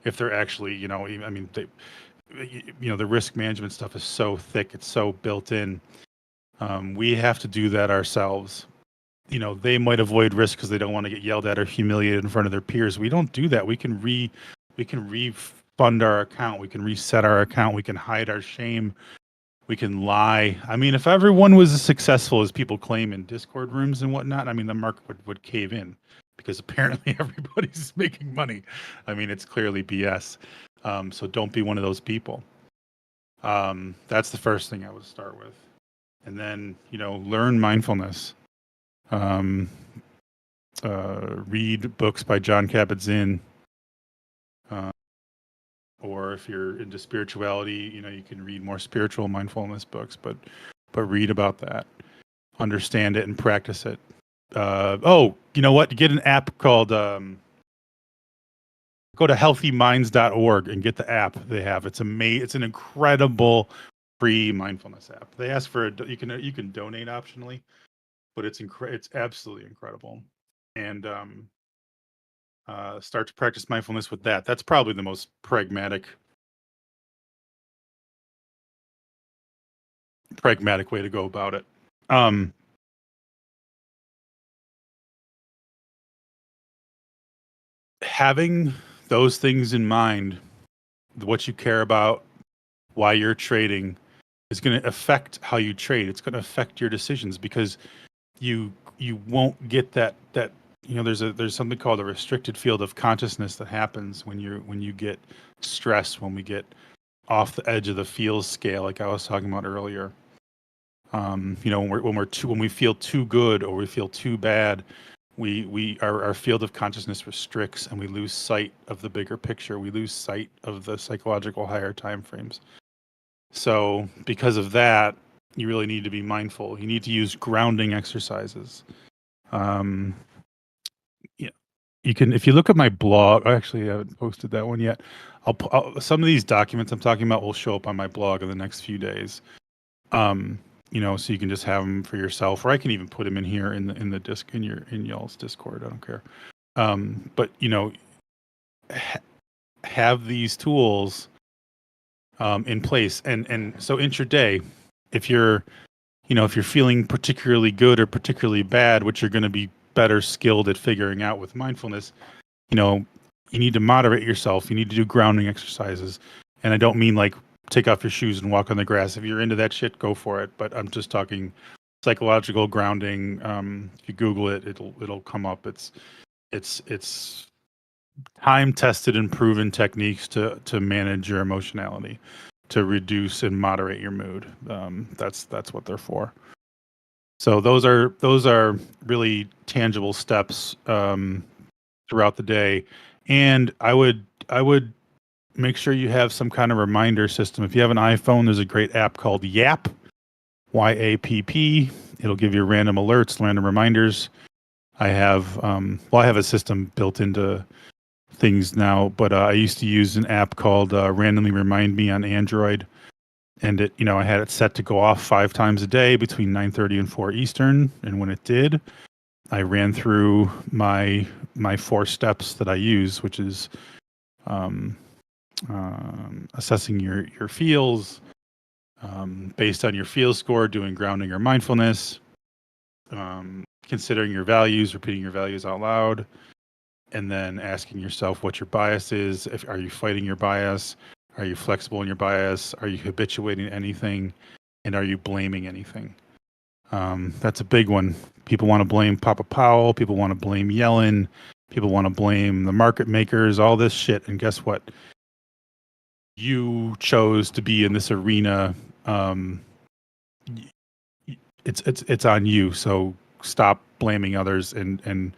if they're actually, the risk management stuff is so thick, it's so built in. We have to do that ourselves. They might avoid risk because they don't want to get yelled at or humiliated in front of their peers. We don't do that. We can refund our account. We can reset our account. We can hide our shame We can lie. I mean, if everyone was as successful as people claim in Discord rooms and whatnot, I mean, the market would cave in, because apparently everybody's making money. I mean, it's clearly BS. So don't be one of those people. That's the first thing I would start with. And then, learn mindfulness. Read books by John Kabat-Zinn. Or if you're into spirituality, you can read more spiritual mindfulness books, but read about that, understand it, and practice it. You know what? Get an app called, go to healthyminds.org and get the app they have. It's an incredible free mindfulness app. They ask for you can donate optionally, but it's absolutely incredible. And start to practice mindfulness with that. That's probably the most pragmatic way to go about it. Having those things in mind, what you care about, why you're trading, is going to affect how you trade. It's going to affect your decisions, because you won't get that there's something called a restricted field of consciousness that happens when you get stressed, when we get off the edge of the feels scale, like I was talking about earlier. When we feel too good or we feel too bad, our field of consciousness restricts, and we lose sight of the bigger picture. We lose sight of the psychological higher time frames. So because of that, you really need to be mindful. You need to use grounding exercises. You can, if you look at my blog, actually I haven't posted that one yet. Some of these documents I'm talking about will show up on my blog in the next few days. So you can just have them for yourself, or I can even put them in here in y'all's Discord. I don't care. But have these tools in place, and so intraday, if you're feeling particularly good or particularly bad, which you're going to be better skilled at figuring out with mindfulness, you need to moderate yourself. You need to do grounding exercises. And I don't mean like take off your shoes and walk on the grass. If you're into that shit, go for it. But I'm just talking psychological grounding. If you Google it, it'll come up. It's time tested and proven techniques to manage your emotionality, to reduce and moderate your mood. That's what they're for. So those are really tangible steps throughout the day, and I would make sure you have some kind of reminder system. If you have an iPhone, there's a great app called Yapp, YAPP. It'll give you random alerts, random reminders. I have a system built into things now, but I used to use an app called Randomly Remind Me on Android. And I had it set to go off 5 times a day between 9:30 and 4 Eastern. And when it did, I ran through my 4 steps that I use, which is assessing your feels, based on your feel score, doing grounding or mindfulness, considering your values, repeating your values out loud, and then asking yourself what your bias is. Are you fighting your bias? Are you flexible in your bias? Are you habituating anything? And are you blaming anything? That's a big one. People want to blame Papa Powell. People want to blame Yellen. People want to blame the market makers, all this shit. And guess what? You chose to be in this arena. It's on you. So stop blaming others and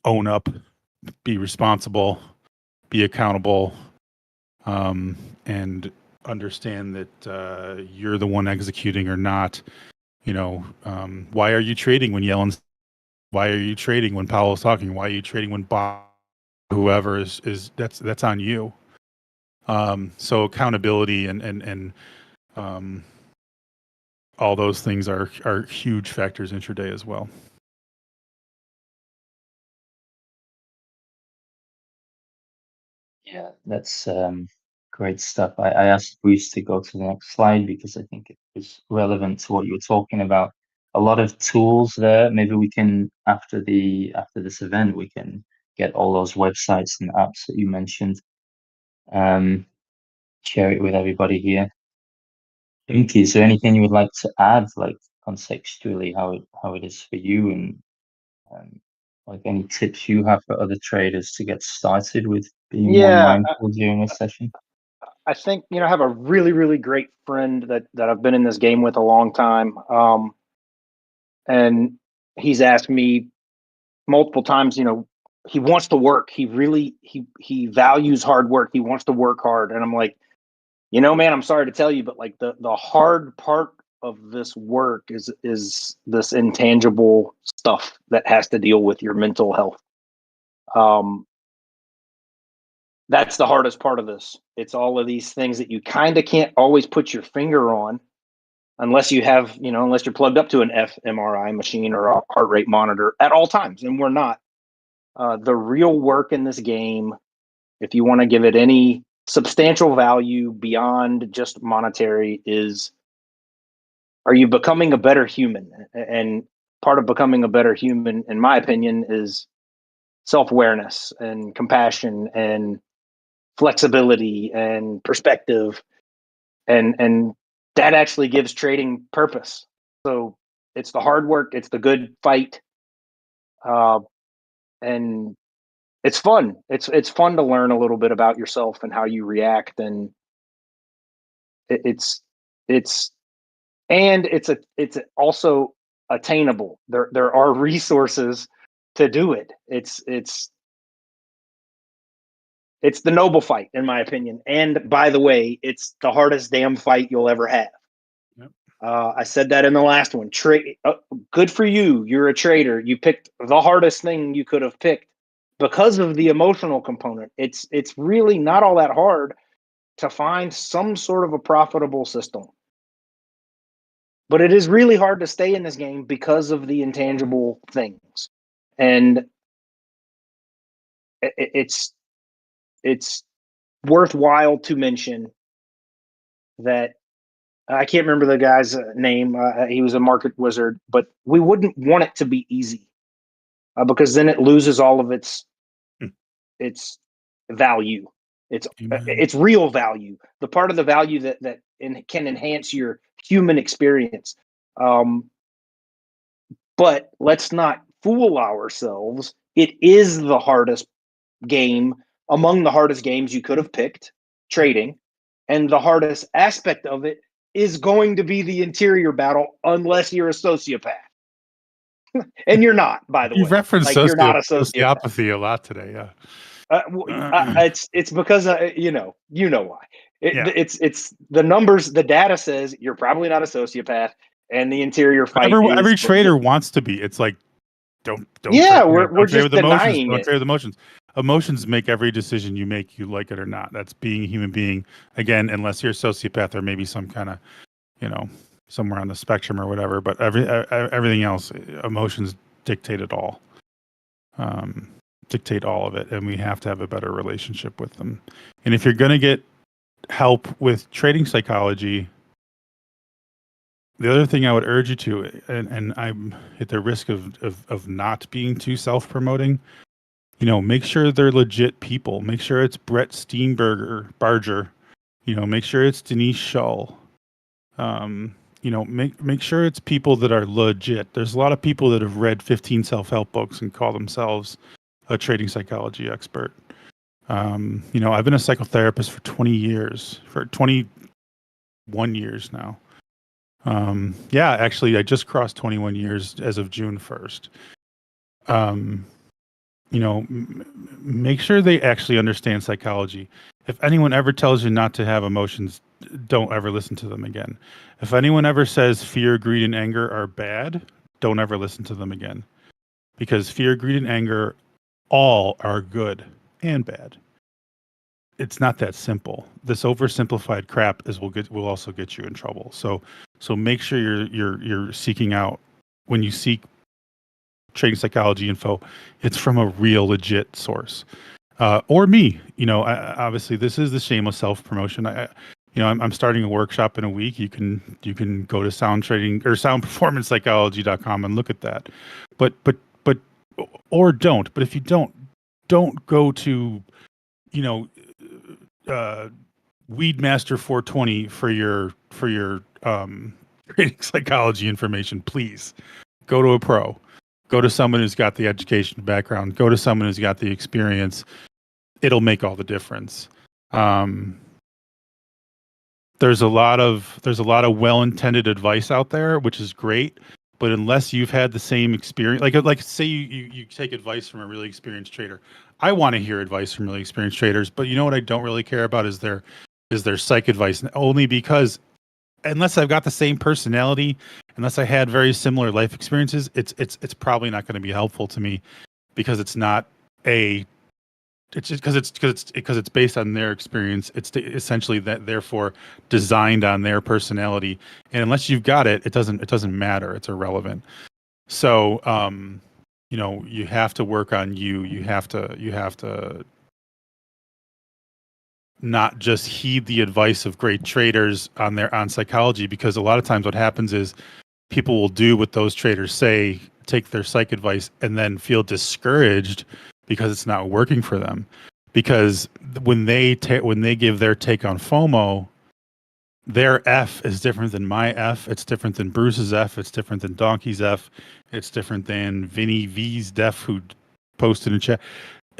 own up, be responsible, be accountable, and understand that you're the one executing or not. Why are you trading when Yellen's? Why are you trading when Powell's talking? Why are you trading when whoever is that's on you. So accountability and all those things are huge factors intraday as well. Yeah, that's great stuff. I asked Bruce to go to the next slide because I think it is relevant to what you were talking about. A lot of tools there. Maybe we can, after this event, we can get all those websites and apps that you mentioned. Share it with everybody here. Donkey, is there anything you would like to add, like contextually, how it is for you, and like any tips you have for other traders to get started with being more Yeah, mindful during a session? I think, I have a really, really great friend that I've been in this game with a long time. And he's asked me multiple times, he wants to work. He values hard work. He wants to work hard. And I'm like, man, I'm sorry to tell you, but like the hard part of this work is this intangible stuff that has to deal with your mental health. That's the hardest part of this. It's all of these things that you kind of can't always put your finger on unless you have, unless you're plugged up to an fMRI machine or a heart rate monitor at all times. And we're not. The real work in this game, if you want to give it any substantial value beyond just monetary, is, are you becoming a better human? And part of becoming a better human, in my opinion, is self-awareness and compassion and flexibility and perspective, and that actually gives trading purpose. So it's the hard work, it's the good fight, and it's fun. It's fun to learn a little bit about yourself and how you react, and it's also attainable. There are resources to do it. It's the noble fight, in my opinion. And by the way, it's the hardest damn fight you'll ever have. Yep. I said that in the last one. Good for you. You're a trader. You picked the hardest thing you could have picked because of the emotional component. It's really not all that hard to find some sort of a profitable system. But it is really hard to stay in this game because of the intangible things. And it's worthwhile to mention that I can't remember the guy's name. He was a market wizard, but we wouldn't want it to be easy because then it loses all of its value. It's real value, the part of the value that can enhance your human experience. But let's not fool ourselves. It is the hardest game among the hardest games you could have picked, trading, and the hardest aspect of it is going to be the interior battle, unless you're a sociopath. And you're not, by the way. You've referenced you're not a sociopath. sociopathy a lot today, yeah. It's because you know why. Yeah. It's the numbers. The data says you're probably not a sociopath, and the interior fight. Every trader wants to be. It's like don't. Yeah, trade, we're just with emotions. denying Don't it. trade with emotions. Emotions make every decision you make, you like it or not. That's being a human being. Again, unless you're a sociopath or maybe some kind of, somewhere on the spectrum or whatever. But everything else, emotions dictate it all. Dictate all of it, and we have to have a better relationship with them. And if you're going to get help with trading psychology, the other thing I would urge you to, and I'm at the risk of not being too self-promoting, make sure they're legit people. Make sure it's Brett Barger, make sure it's Denise Shull. Make sure it's people that are legit. There's a lot of people that have read 15 self-help books and call themselves a trading psychology expert. I've been a psychotherapist for 21 years now. Actually, I just crossed 21 years as of June 1st. Make sure they actually understand psychology. If anyone ever tells you not to have emotions, don't ever listen to them again. If anyone ever says fear, greed, and anger are bad, don't ever listen to them again. Because fear, greed, and anger all are good and bad. It's not that simple. This oversimplified crap will also get you in trouble. So make sure you're seeking out, when you seek trading psychology info, it's from a real legit source. Or me. Obviously this is the shameless self-promotion. I'm starting a workshop in a week. You can go to soundperformancepsychology.com and look at that. But or don't. But if you don't, don't go to, Weedmaster 420 for your trading psychology information. Please go to a pro. Go to someone who's got the education background. Go to someone who's got the experience. It'll make all the difference. There's a lot of well-intended advice out there, which is great. But unless you've had the same experience, like say you take advice from a really experienced trader. I want to hear advice from really experienced traders, but you know what I don't really care about is their psych advice, only because unless I've got the same personality, unless I had very similar life experiences, it's probably not going to be helpful to me, because it's not it's just because it's based on their experience. It's essentially that, therefore designed on their personality, and unless you've got it, it doesn't matter. It's irrelevant. So you have to work on you. You have to not just heed the advice of great traders on psychology, because a lot of times what happens is people will do what those traders say, take their psych advice, and then feel discouraged because it's not working for them. Because when they give their take on FOMO, their F is different than my F. It's different than Bruce's F. It's different than Donkey's F. It's different than Vinny V's Def, who posted in chat.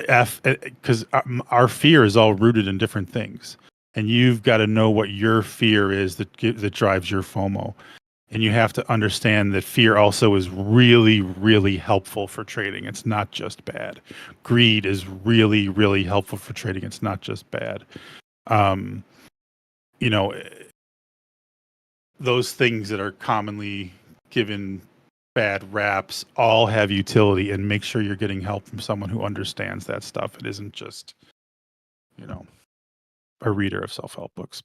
F, because our fear is all rooted in different things, and you've got to know what your fear is that drives your FOMO. And you have to understand that fear also is really, really helpful for trading. It's not just bad. Greed is really, really helpful for trading. It's not just bad. Those things that are commonly given bad raps all have utility, and make sure you're getting help from someone who understands that stuff. It isn't just, a reader of self-help books.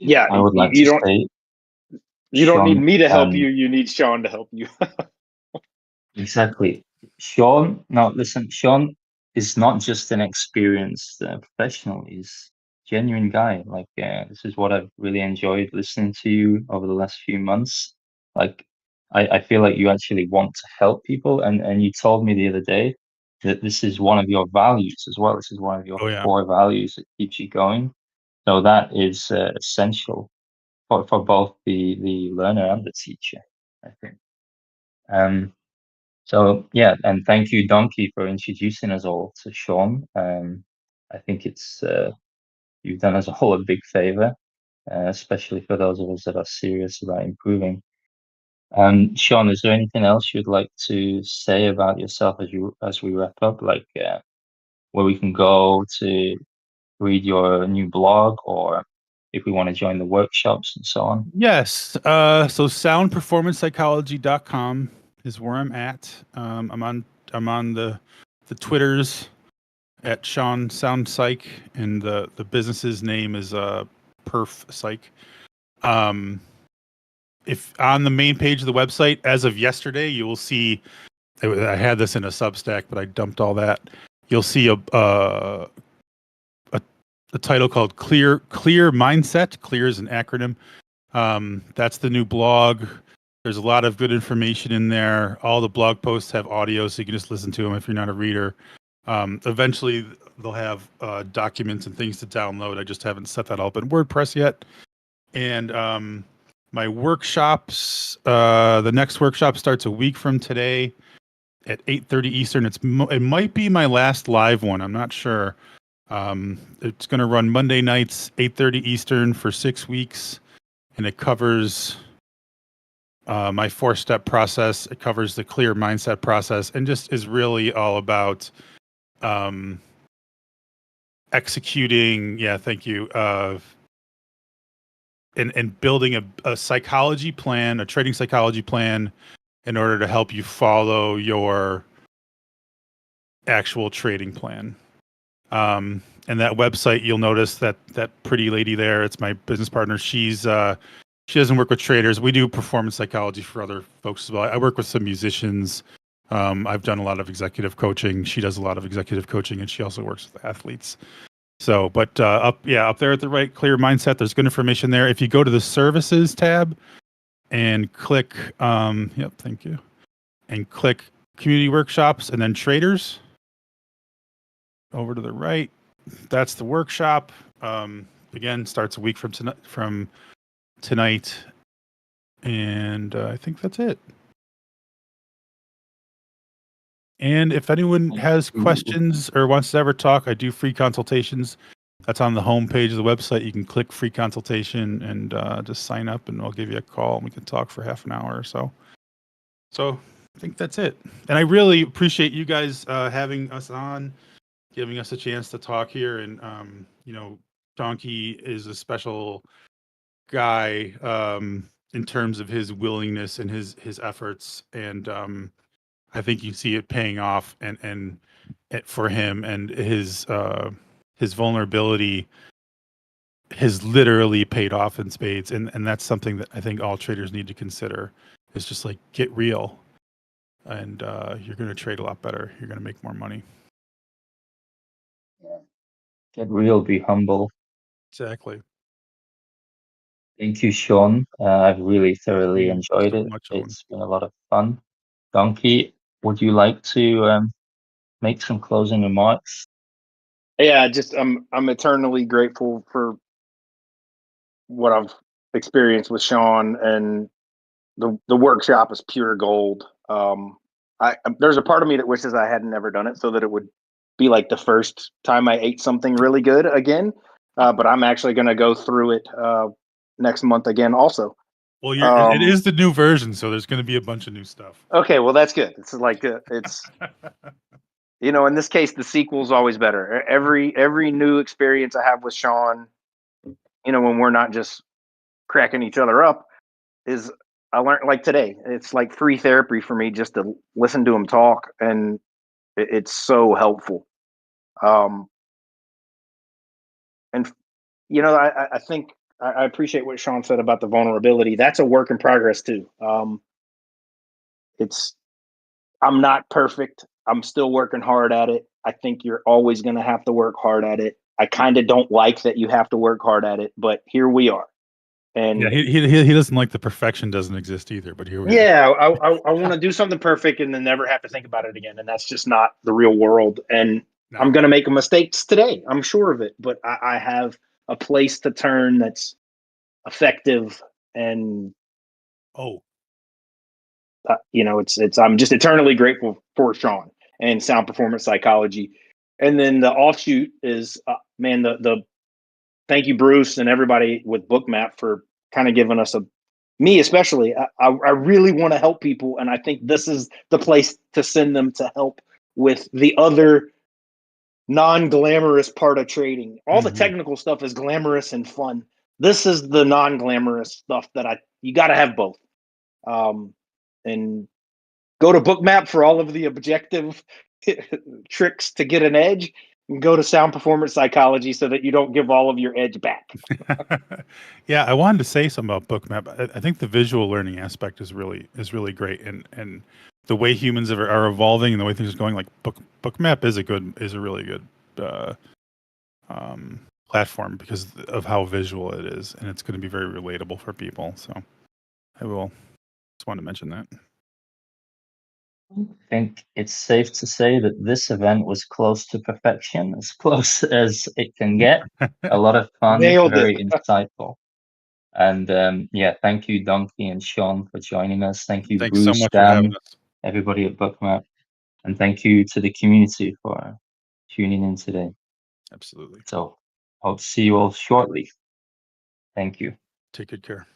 Yeah, I would like you to don't say, you don't need Sean, me to help you. You need Sean to help you. exactly. Sean, now listen, Sean is not just an experienced professional. He's a genuine guy. This is what I've really enjoyed listening to you over the last few months. I feel like you actually want to help people, and you told me the other day that this is one of your values as well. This is one of your Oh yeah. core values that keeps you going. So that is essential for both the learner and the teacher, I think. So yeah, and thank you, Donkey, for introducing us all to Sean. I think it's you've done us all a big favor, especially for those of us that are serious about improving. Sean, is there anything else you'd like to say about yourself as we wrap up? Where we can go to read your new blog, or if we want to join the workshops and so on? Yes. So soundperformancepsychology.com is where I'm at. I'm on the Twitters at Sean Sound Psych, and the business's name is Perf Psych. If on the main page of the website, as of yesterday, you will see, I had this in a Substack, but I dumped all that. You'll see a title called Clear Mindset. Clear is an acronym. That's the new blog. There's a lot of good information in there. All the blog posts have audio, so you can just listen to them if you're not a reader. Eventually, they'll have documents and things to download. I just haven't set that up in WordPress yet. And my workshops, the next workshop starts a week from today at 8:30 Eastern. It might be my last live one. I'm not sure. It's going to run Monday nights, 8:30 Eastern for 6 weeks, and it covers my 4-step process. It covers the clear mindset process, and just is really all about executing. Yeah, thank you. And building a psychology plan, a trading psychology plan, in order to help you follow your actual trading plan. And that website, you'll notice that pretty lady there, it's my business partner. She doesn't work with traders. We do performance psychology for other folks as well. I work with some musicians. I've done a lot of executive coaching. She does a lot of executive coaching, and she also works with athletes. So, but up there at the right, Clear Mindset, there's good information there. If you go to the services tab and click, thank you, and click community workshops, and then traders. Over to the right, that's the workshop. Again, starts a week from tonight, and I think that's it. And if anyone has questions or wants to ever talk, I do free consultations. That's on the homepage of the website. You can click free consultation and just sign up, and I'll give you a call, and we can talk for half an hour or so. So I think that's it. And I really appreciate you guys having us on, giving us a chance to talk here. And, you know, Donkey is a special guy in terms of his willingness and his efforts. And I think you see it paying off and for him, and his vulnerability has literally paid off in spades. And that's something that I think all traders need to consider. Is just like, get real, and you're going to trade a lot better. You're going to make more money. Get real, be humble. Exactly. Thank you, Sean. I've really thoroughly enjoyed it. Much, Owen. It's been a lot of fun. Donkey, would you like to make some closing remarks? Yeah, just I'm eternally grateful for what I've experienced with Sean, and the workshop is pure gold. There's a part of me that wishes I had never done it, so that it would be like the first time I ate something really good again. But I'm actually going to go through it next month again also. Well, it is the new version, so there's going to be a bunch of new stuff. Okay, well, that's good. It's like it's you know, in this case, the sequel's always better. Every new experience I have with Sean, you know, when we're not just cracking each other up, is I learned, like today, it's like free therapy for me just to listen to him talk, and it's so helpful. And you know, I think I appreciate what Sean said about the vulnerability. That's a work in progress too. I'm not perfect. I'm still working hard at it. I think you're always going to have to work hard at it. I kind of don't like that you have to work hard at it, but here we are. And yeah, he doesn't like the perfection doesn't exist either, but here we are. Yeah, I want to do something perfect and then never have to think about it again. And that's just not the real world. And No. I'm going to make mistakes today. I'm sure of it. But I have a place to turn that's effective. And, you know, I'm just eternally grateful for Sean and sound performance psychology. And then the offshoot is, man, the thank you, Bruce, and everybody with Bookmap for kind of giving us me especially. I really want to help people, and I think this is the place to send them to help with the other non-glamorous part of trading. All the technical stuff is glamorous and fun. This is the non-glamorous stuff that you got to have both. And go to Bookmap for all of the objective tricks to get an edge, and go to sound performance psychology so that you don't give all of your edge back. Yeah, I wanted to say something about Bookmap. I think the visual learning aspect is really great, and the way humans are evolving and the way things are going. Like Bookmap is a really good platform because of how visual it is, and it's going to be very relatable for people. So I just wanted to mention that. I think it's safe to say that this event was close to perfection, as close as it can get. A lot of fun, very insightful. And yeah, thank you, Donkey and Sean, for joining us. Thank you, Thanks Bruce, so much for having us. everybody at Bookmap. And thank you to the community for tuning in today. Absolutely. So hope to see you all shortly. Thank you. Take good care.